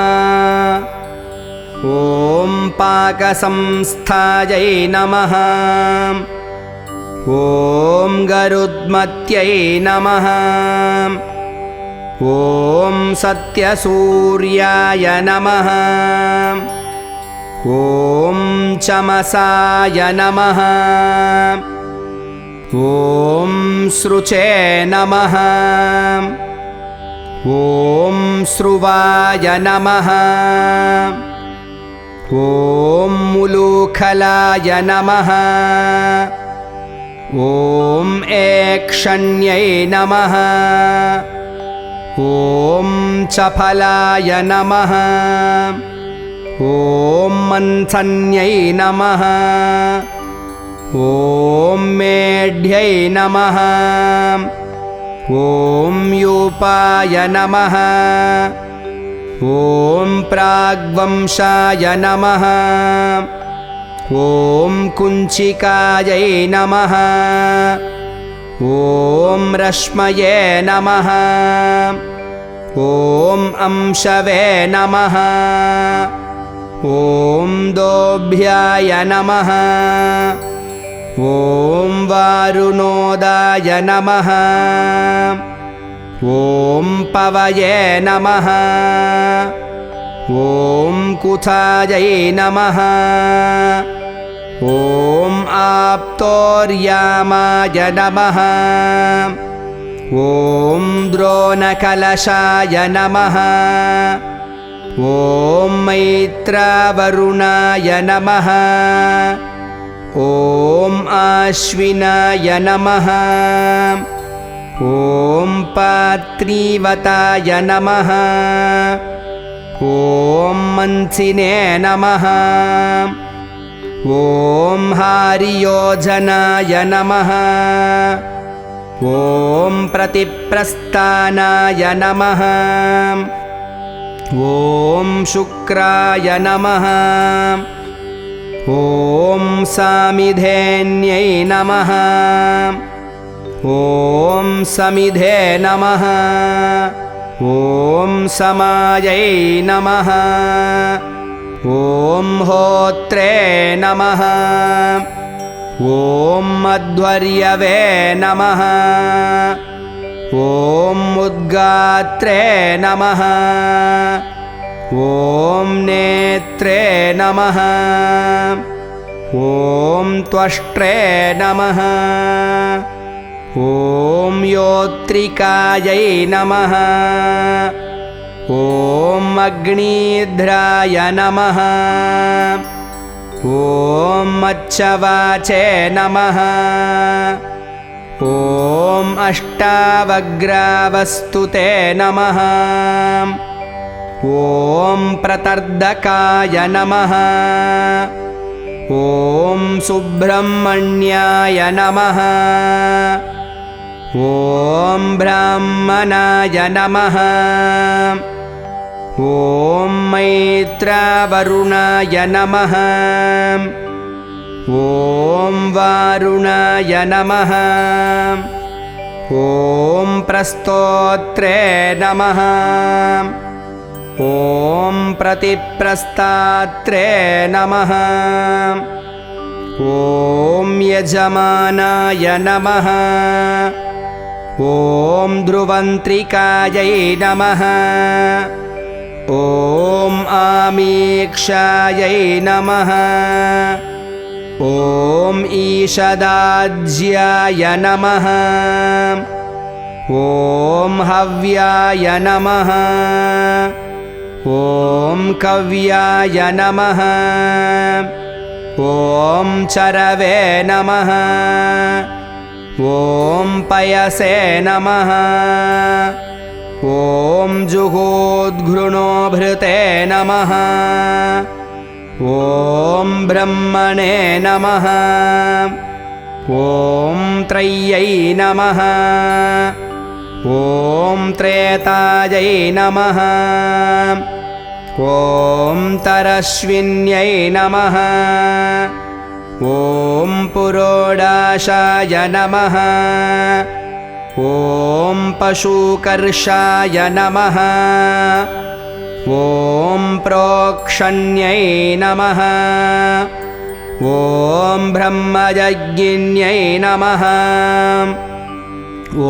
ॐ पाकसंस्थायै नमः। ॐ गरुड्मत्यै नमः। ॐ सत्यसूर्याय नमः। ॐ चमसाय नमः। ॐ सृचे नमः। ॐ स्रुवाय नमः। ॐ मुलूखलाय नमः। ॐ एक्ष्ण्यै नमः। ॐ चफलाय नमः। ॐ मन्थन्यै नमः। ॐ मेढ्यै नमः। ॐ यूपाय नमः। ॐ प्राग्वंशाय नमः। ॐ कुञ्चिकायै नमः। ॐ रश्मये नमः। ॐ अंशवे नमः। ॐ दोभ्याय नमः। ॐ वारुणोदाय नमः। ॐ पवये नमः। ॐ कुथायै नमः। ॐ आप्तोर्यामाय नमः। ॐ द्रोणकलशाय नमः। ॐ मैत्रावरुणाय नमः। ॐ आश्विनाय नमः। ॐ पात्रीवताय नमः। ॐ मंसिने नमः। ॐ हारियोजनाय नमः। ॐ प्रतिप्रस्थानाय नमः। ॐ शुक्राय नमः। ॐ सामिधेन्यै नमः। ॐ समिधे नमः। ॐ समायै नमः। ॐ होत्रे नमः। ॐ मध्वर्यवे नमः। ॐ उद्गात्रे नमः। ॐ नेत्रे नमः ॐ त्वष्ट्रे नमः ॐ योत्रिकायै नमः ॐ अग्निध्राय नमः ॐ मच्छवाचे नमः ॐ अष्टावग्रावस्तुते नमः ॐ प्रतर्दकाय नमः ॐ सुब्रह्मण्याय नमः ॐ ब्राह्मणाय नमः ॐ मैत्रावरुणाय नमः ॐ वारुणाय नमः ॐ प्रस्तोत्रे नमः ॐ प्रतिप्रस्तात्रे नमः ॐ यजमानाय नमः ॐ ध्रुवन्त्रिकायै नमः ॐ आमीक्षायै नमः ॐ ईषदाज्याय नमः ॐ हव्याय नमः ॐ कव्याय नमः ॐ चरवे नमः ॐ पयसे नमः ॐ जुहोद्घृणोभृते नमः ॐ ब्रह्मणे नमः ॐ त्रय्यै नमः ॐ त्रेतायै नमः ॐ तरश्विन्यै नमः ॐ पुरोडाशाय नमः ॐ पशुकर्षाय नमः ॐ प्रोक्षण्यै नमः ॐ ब्रह्मयज्ञिन्यै नमः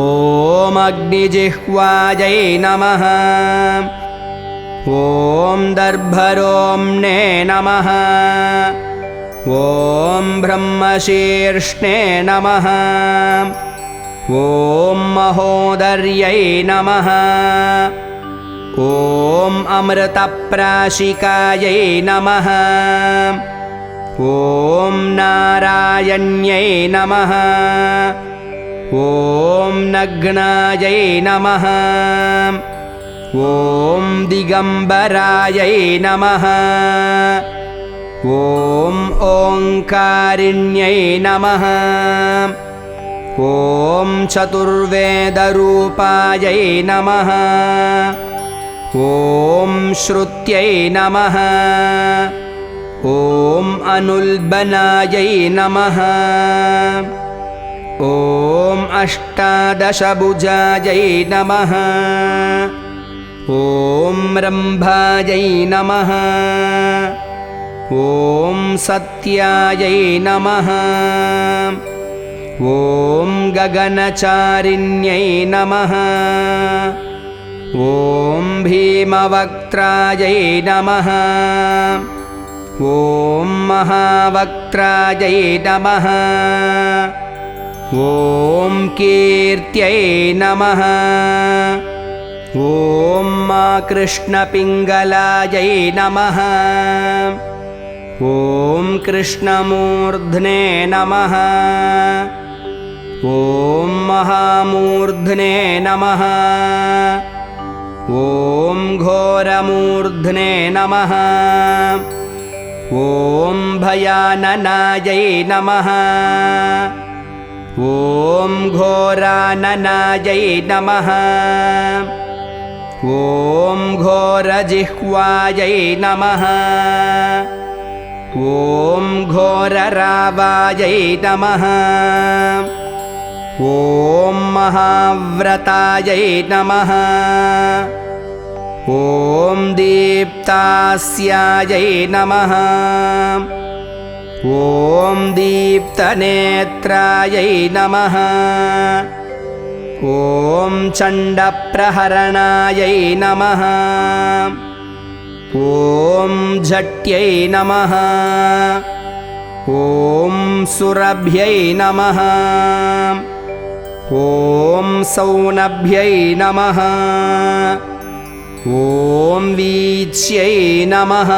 ॐ अग्निजिह्वायै नमः ॐ दर्भरोम्णे नमः ॐ ब्रह्मशीर्ष्णे नमः ॐ महोदर्यै नमः ॐ अमृतप्राशिकायै नमः ॐ नारायण्यै नमः ॐ नग्नायै नमः ॐ दिगम्बरायै नमः ॐ ओङ्कारिण्यै नमः ॐ चतुर्वेदरूपायै नमः ॐ श्रुत्यै नमः ॐ अनुल्बनायै नमः ॐ अष्टादशभुजायै नमः ॐ रम्भायै नमः ॐ सत्यायै नमः ॐ गगनचारिण्यै नमः ॐ भीमवक्त्रायै नमः ॐ महावक्त्रायै नमः ॐ कीर्त्यै नमः ॐ मा कृष्णपिङ्गलायै नमः ॐ कृष्णमूर्ध्ने नमः ॐ महामूर्ध्ने नमः ॐ घोरमूर्ध्ने नमः ॐ भयाननायै नमः ॐ घोराननायै नमः ॐ घोरजिह्वायै नमः ॐ घोररावायै नमः ॐ महाव्रतायै नमः ॐ दीप्तास्यायै नमः ॐ दीप्तनेत्रायै नमः ॐ चण्डप्रहरणायै नमः ॐ झट्यै नमः। ॐ सुरभ्यै नमः। ॐ सौनभ्यै नमः। ॐ वीच्यै नमः।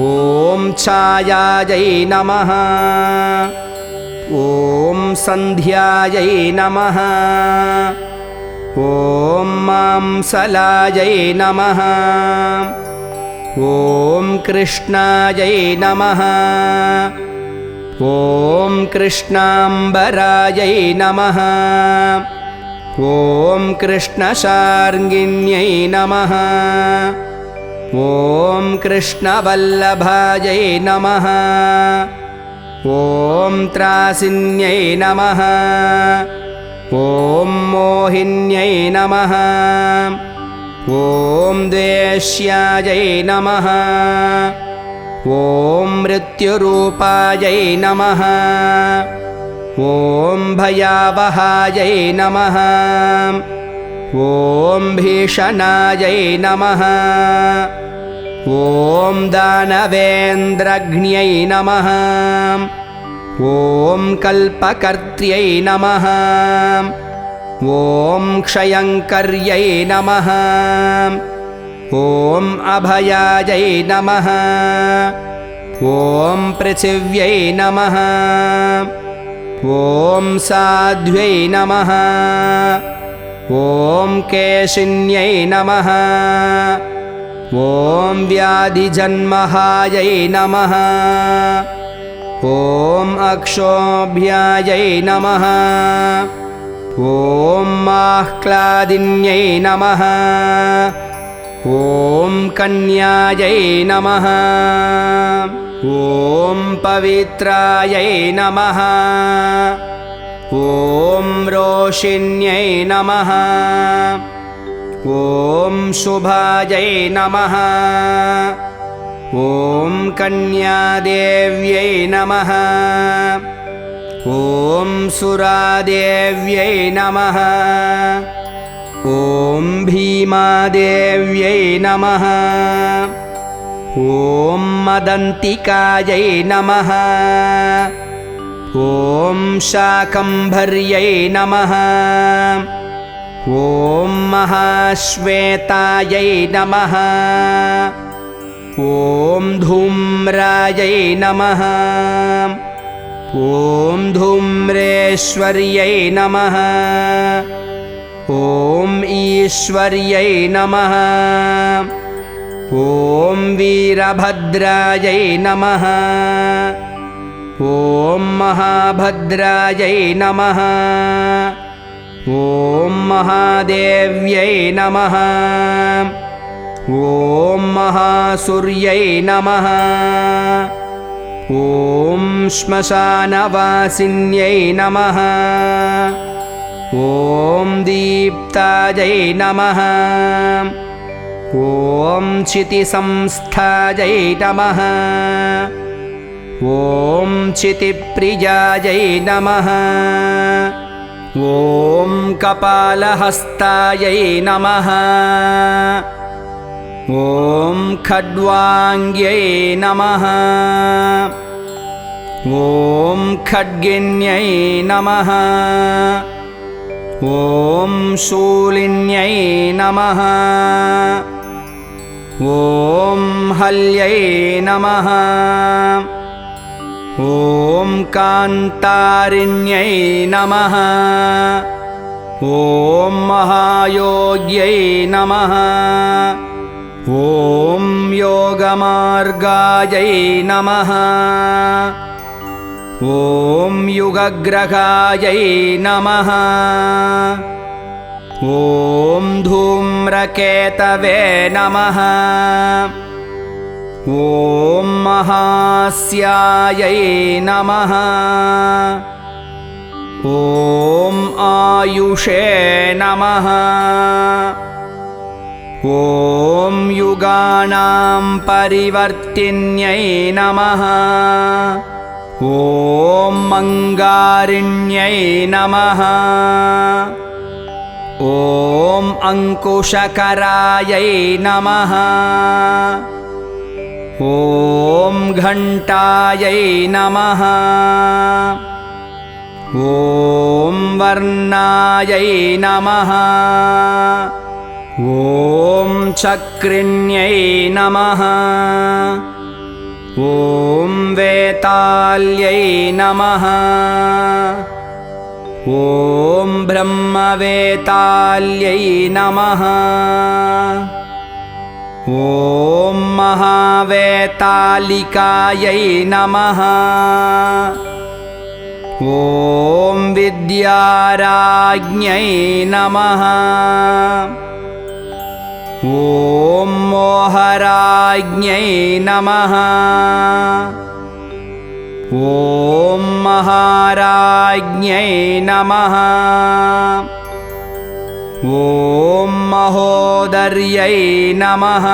ॐ छायायै नमः। ॐ सन्ध्यायै नमः। ॐ मांसलायै नमः। ॐ कृष्णायै नमः। ॐ कृष्णाम्बरायै नमः। ॐ कृष्णशार्ङ्गिन्यै नमः। ॐ कृष्णवल्लभायै नमः। ॐ त्रासिन्यै नमः। ॐ मोहिन्यै नमः। ॐ द्वेष्यायै नमः। ॐ मृत्युरूपायै नमः। ॐ भयावहायै नमः। ॐ भीषणायै नमः। ॐ दानवेन्द्रघ्न्यै नमः। ॐ कल्पकर्त्र्यै नमः। ॐ क्षयङ्कर्यै नमः। ॐ अभयायै नमः। ॐ पृथिव्यै नमः। ॐ साध्व्यै नमः। ॐ केशिन्यै नमः। ॐ व्याधिजन्महायै नमः। ॐ अक्षोभ्यायै नमः। ॐ माह्लादिन्यै नमः। ॐ कन्यायै नमः। ॐ पवित्रायै नमः। ॐ रोषिण्यै नमः। ॐ शुभायै नमः। ॐ कन्यादेव्यै नमः। ॐ सुरादेव्यै नमः। ॐ भीमादेव्यै नमः। ॐ मदन्तिकायै नमः। ॐ शाकम्भर्यै नमः। ॐ महाश्वेतायै नमः। ॐ धूम्रायै नमः। ॐ धूम्रेश्वर्यै नमः। ॐ ईश्वर्यै नमः। ॐ वीरभद्रायै नमः। ॐ महाभद्रायै नमः। ॐ महादेव्यै नमः। ॐ महासूर्यै नमः। ॐ श्मशानवासिन्यै नमः। ॐ दीप्तायै नमः। ॐ क्षितिसंस्थायै नमः। ॐ क्षितिप्रियायै नमः। ॐ कपालहस्तायै नमः। ॐ खड्वाङ्ग्यै नमः। ॐ खड्गिन्यै नमः। ॐ शूलिन्यै नमः। ॐ हल्यै नमः। ॐ कान्तारिण्यै नमः। ॐ महायोग्यै नमः। ॐ योगमार्गायै नमः। ॐ युगग्रहायै नमः। ॐ धूम्रकेतवे नमः। ॐ महास्यायै नमः। ॐ आयुषे नमः। ॐ युगानां परिवर्तिन्यै नमः। ॐ मङ्गारिण्यै नमः। ॐ अङ्कुशकरायै नमः। ॐ घण्टायै नमः। ॐ वर्णायै नमः। ॐ चक्रिण्यै नमः। ॐ वेताल्यै नमः। ॐ ब्रह्मवेताल्यै नमः। ॐ महावेतालिकायै नमः। ॐ विद्याराज्ञै नमः। ॐ मोहराज्ञै नमः। ॐ महाराज्ञै नमः। ॐ महोदर्यै नमः।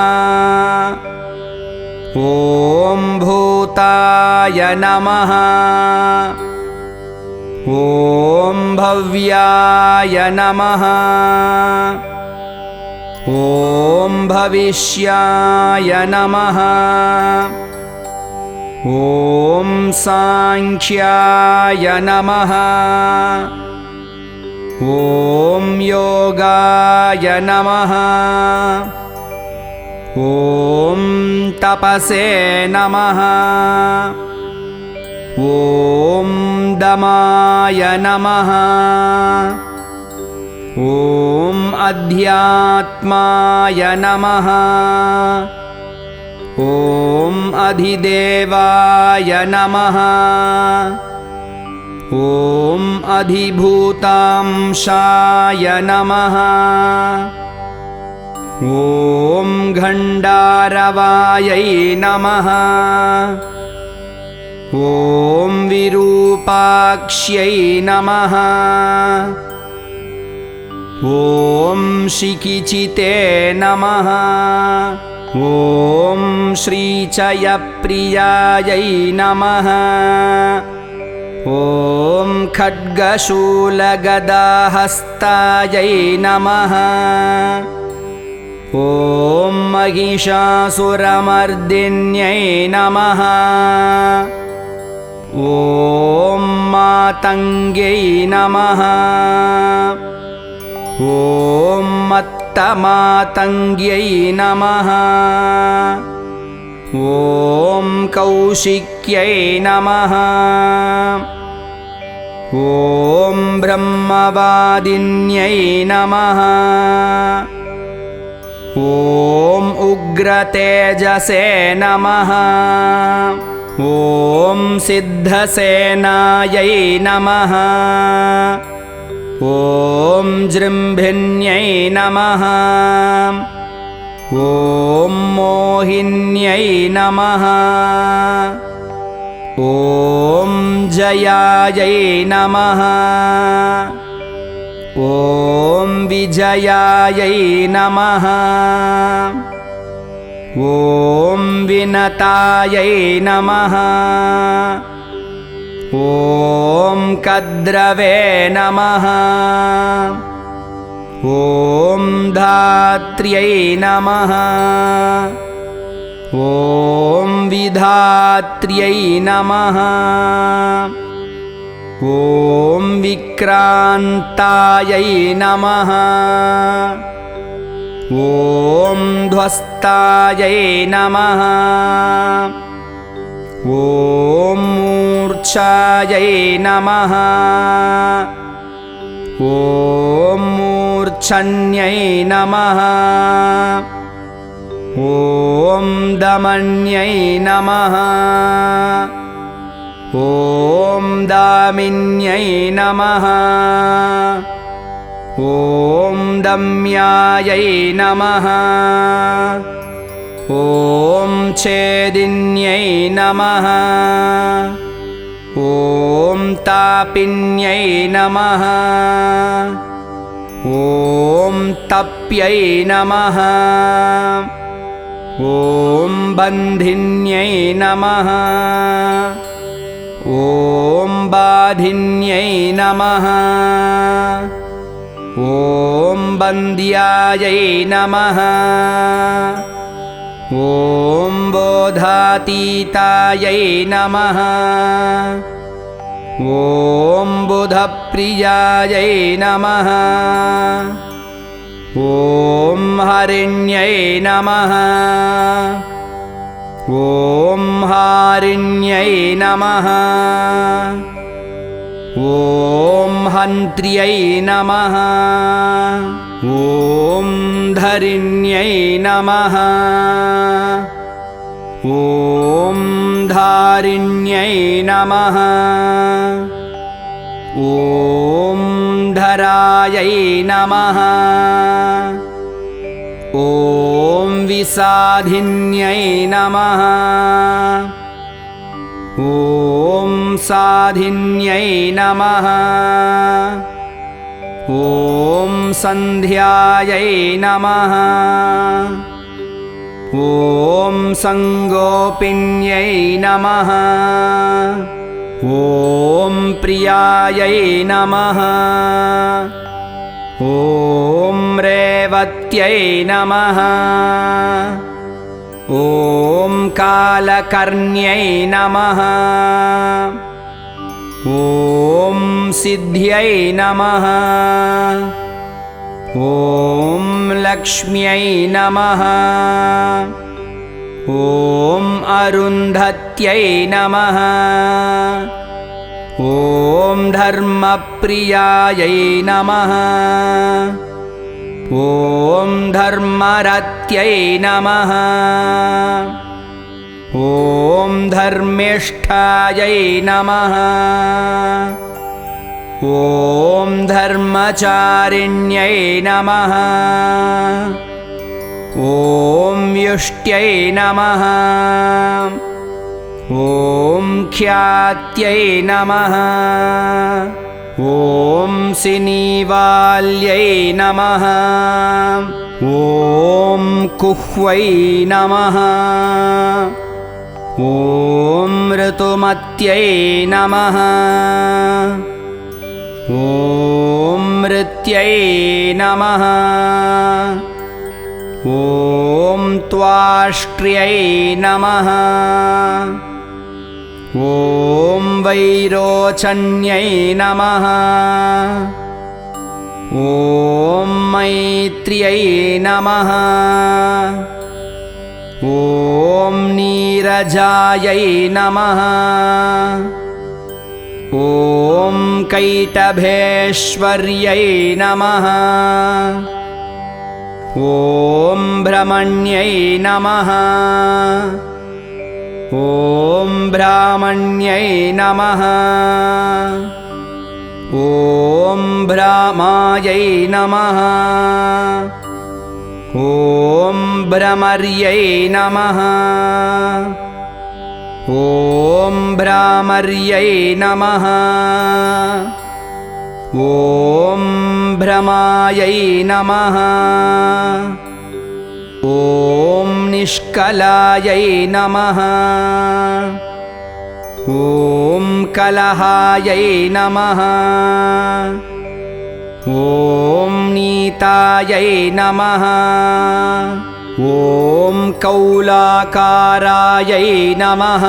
ॐ भूताय नमः। ॐ भव्याय नमः। ॐ भविष्याय नमः। ॐ सांख्याय नमः। ॐ योगाय नमः। ॐ तपसे नमः। ॐ दमाय नमः। ॐ अध्यात्माय नमः। ॐ अधिदेवाय नमः। ॐ अधिभूतांशाय नमः। ॐ घण्डारवायै नमः। ॐ विरूपाक्ष्यै नमः। ॐ शिखिचिते नमः। ॐ श्रीचयप्रियायै नमः। ॐ खड्गशूलगदाहस्तायै नमः। ॐ महिषासुरमर्दिन्यै नमः। ॐ मातङ्ग्यै नमः। ॐ मत्तमातङ्ग्यै नमः। ॐ कौशिक्यै नमः। ॐ ब्रह्मवादिन्यै नमः। ॐ उग्रतेजसे नमः। ॐ सिद्धसेनायै नमः। ॐ जृम्भिन्यै नमः। ॐ मोहिन्यै नमः। ॐ जयायै नमः। ॐ विजयायै नमः। ॐ विनतायै नमः। ॐ कद्रवे नमः। ॐ धात्र्यै नमः। ॐ विधात्र्यै नमः। ॐ विक्रान्तायै नमः। ॐ ध्वस्तायै नमः। ॐ मूर्च्छायै नमः। ॐ मूर्च्छन्यै नमः। ॐ दमन्यै नमः। ॐ दामिन्यै नमः। ॐ दम्यायै नमः। ॐ छेदिन्यै नमः। ॐ तापिन्यै नमः। ॐ तप्यै नमः। ॐ बन्धिन्यै नमः। ॐ बाधिन्यै नमः। ॐ बन्द्यायै नमः ॐ बोधातीतायै नमः ॐ बुधप्रियायै नमः ॐ हरिण्यै नमः ॐ हारिण्यै नमः ॐ हन्त्र्यै नमः ॐ धरिण्यै नमः ॐ धारिण्यै नमः ॐ धरायै नमः ॐ विसाधिन्यै नमः ॐ साधिन्यै नमः ॐ सन्ध्यायै नमः ॐ संगोपिन्यै नमः ॐ प्रियायै नमः ॐ रेवत्यै नमः ॐ कालकर्ण्यै नमः ॐ सिद्ध्यै नमः ॐ लक्ष्म्यै नमः ॐ अरुन्धत्यै नमः ॐ धर्मप्रियायै नमः ॐ धर्मरत्यै नमः ॐ धर्मिष्ठायै नमः ॐ धर्मचारिण्यै नमः ॐ युष्ट्यै नमः ॐ ख्यात्यै नमः ॐ सिनीवाल्यै नमः ॐ कुह्वै नमः ॐ ऋतुमत्यै नमः ॐ मृत्यै नमः ॐ त्वाष्ट्र्यै नमः ॐ वैरोचन्यै नमः ॐ मैत्र्यै नमः ॐ नीरजायै नमः ॐ कैटभेश्वर्यै नमः ॐ भ्रमण्यै नमः ॐ ब्राह्मण्यै नमः ॐ भ्रामायै नमः ॐ भ्रमर्यै नमः ॐ भ्रामर्यै नमः ॐ भ्रमायै नमः ॐ निष्कलायै नमः ॐ कलहायै नमः ॐ नीतायै नमः ॐ कौलाकारायै नमः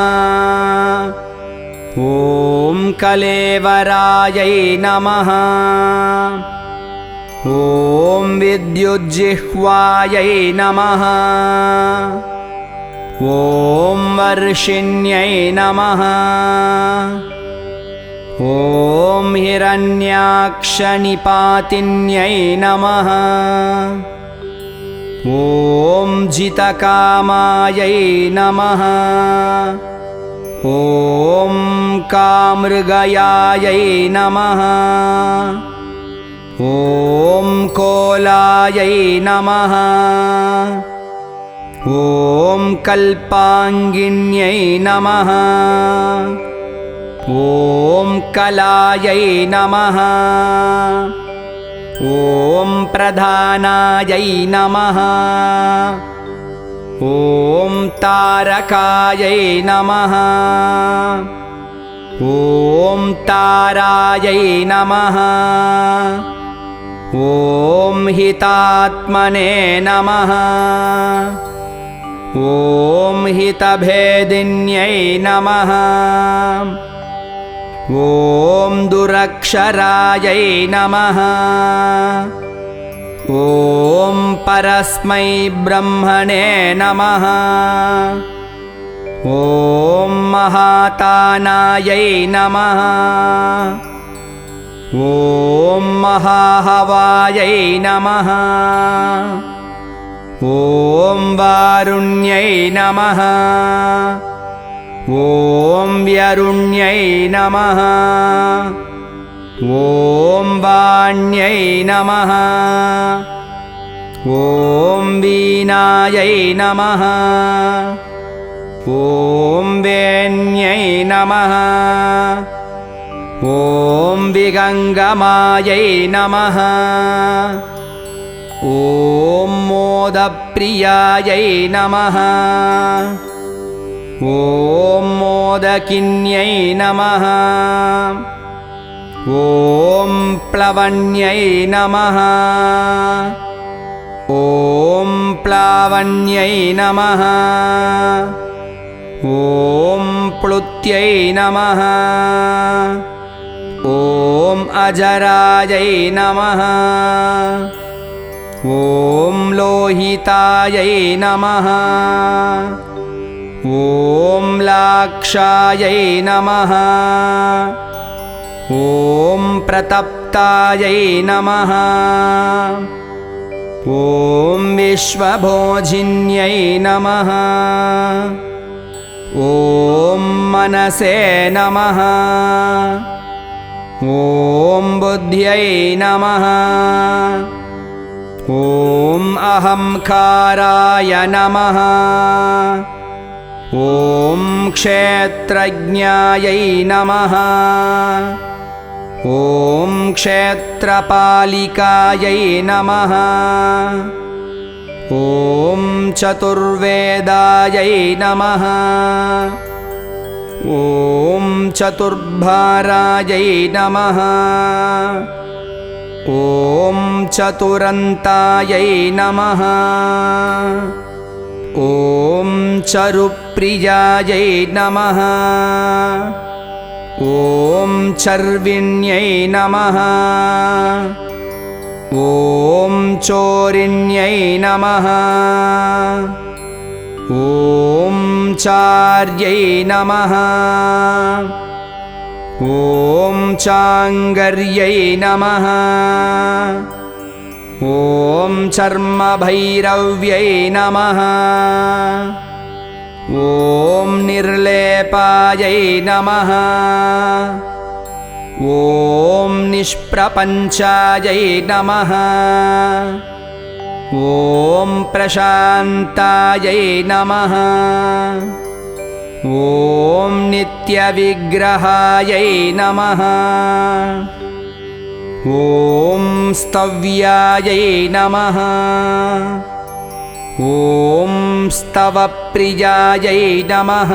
ॐ कलेवरायै नमः ॐ विद्युज्जिह्वायै नमः ॐ वर्षिण्यै नमः ॐ हिरण्याक्षनिपातिन्यै नमः ॐ जितकामायै नमः ॐ कामृगयायै नमः ॐ कोलायै नमः ॐ कल्पाङ्गिन्यै नमः ॐ कलायै नमः ॐ प्रधानायै नमः ॐ तारकायै नमः ॐ तारायै नमः ॐ हितात्मने नमः। ॐ हितभेदिन्यै नमः। ॐ दुरक्षरायै नमः। ॐ परस्मै ब्रह्मणे नमः। ॐ महातानायै नमः। ॐ महाहवायै नमः। ॐ वारुण्यै नमः। ॐ व्यरुण्यै नमः। ॐ वाण्यै नमः। ॐ वीणायै नमः। ॐ वेण्यै नमः। ॐ विगङ्गमायै नमः। ॐ मोदप्रियायै नमः। ॐ मोदकिन्यै नमः। ॐ प्लवन्यै नमः। ॐ प्लावन्यै नमः। ॐ प्लुत्यै नमः। ॐ अजरायै नमः। ॐ लोहितायै नमः। ॐ लाक्षायै नमः। ॐ प्रतप्तायै नमः। ॐ विश्वभोजिन्यै नमः। ॐ मनसे नमः। ॐ बुद्ध्यै नमः। ॐ अहंकाराय नमः। ॐ क्षेत्रज्ञायै नमः। ॐ क्षेत्रपालिकायै नमः। ॐ चतुर्वेदायै नमः। ॐ चतुर्भारायै नमः। ॐ चतुरन्तायै नमः। ॐ चरुप्रियायै नमः। ॐ चर्विण्यै नमः। ॐ चोरिण्यै नमः। ॐ चार्यै नमः। ॐ चाङ्गर्यै नमः। ॐ चर्मभैरव्यै नमः। ॐ निर्लेपायै नमः। ॐ निष्प्रपञ्चायै नमः। ॐ प्रशान्तायै नमः। ॐ नित्यविग्रहायै नमः। ॐ स्तव्यायै नमः। ॐ स्तवप्रियायै नमः।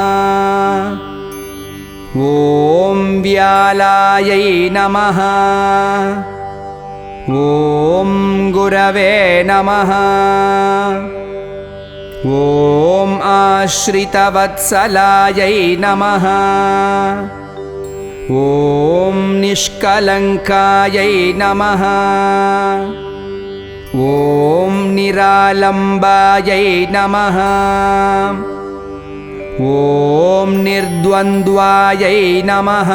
ॐ व्यालायै नमः। ॐ गुरवे नमः। ॐ आश्रितवत्सलायै नमः। ॐ निष्कलङ्कायै नमः। ॐ निरालम्बायै नमः। ॐ निर्द्वन्द्वायै नमः।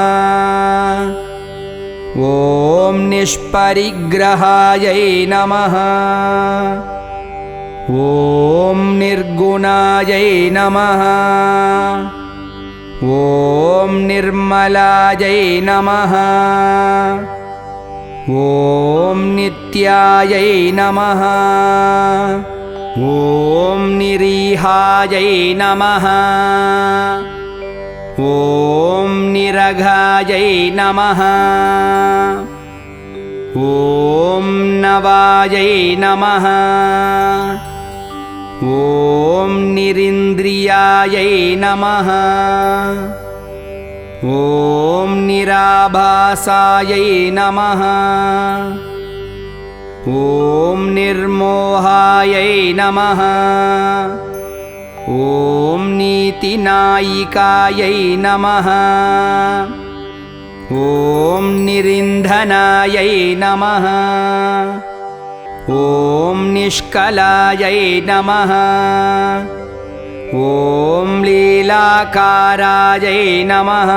ॐ निष्परिग्रहायै नमः। ॐ निर्गुणायै नमः। ॐ निर्मलायै नमः। ॐ नित्यायै नमः। ॐ निरीहायै नमः। ॐ निरघायै नमः। ॐ नवायै नमः। ॐ निरिन्द्रियायै नमः। ॐ निराभासायै नमः। ॐ निर्मोहायै नमः। ॐ नीतिनायिकायै नमः। ॐ निरिन्धनायै नमः। ॐ निष्कलायै नमः। ॐ लीलाकारायै नमः।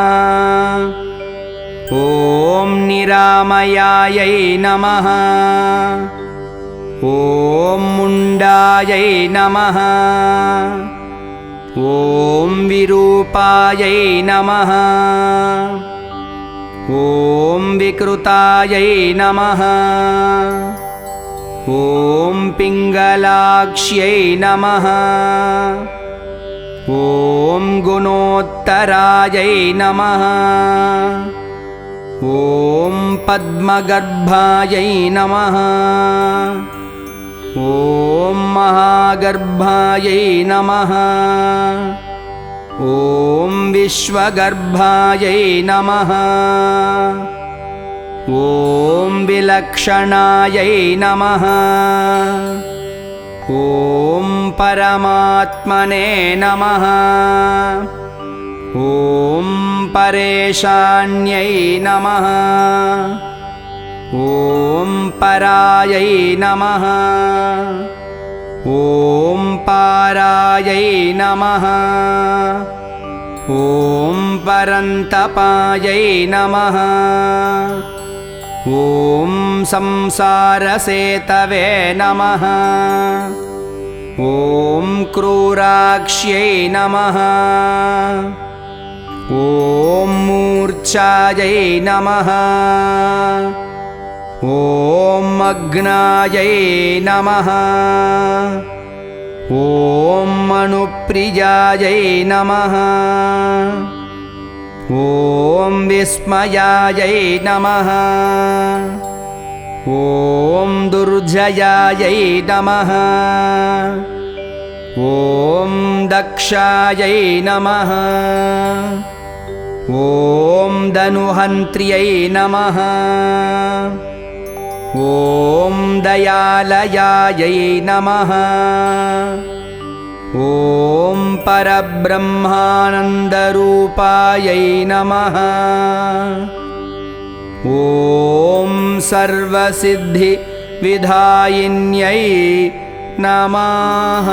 ॐ निरामयायै नमः। ॐ मुण्डायै नमः। ॐ विरूपायै नमः। ॐ विकृतायै नमः। ॐ पिङ्गलाक्ष्यै नमः। ॐ गुणोत्तरायै नमः। ॐ पद्मगर्भायै नमः। ॐ महागर्भायै नमः। ॐ विश्वगर्भायै नमः। ॐ विलक्षणायै नमः। ॐ परमात्मने नमः। ॐ परेशान्यै नमः। ॐ परायै नमः। ॐ पारायै नमः। ॐ परन्तपायै नमः। ॐ संसारसेतवे नमः। ॐ क्रूराक्ष्यै नमः। ॐ मूर्च्छायै नमः। ॐ अग्नायै नमः। ॐ मनुप्रियायै नमः। ॐ विस्मयायै नमः। ॐ दुर्जयायै नमः। ॐ दक्षायै नमः। ॐ दनुहन्त्र्यै नमः। ॐ दयालयायै नमः। ॐ परब्रह्मानन्दरूपायै नमः। ॐ सर्वसिद्धिविधायिन्यै नमः।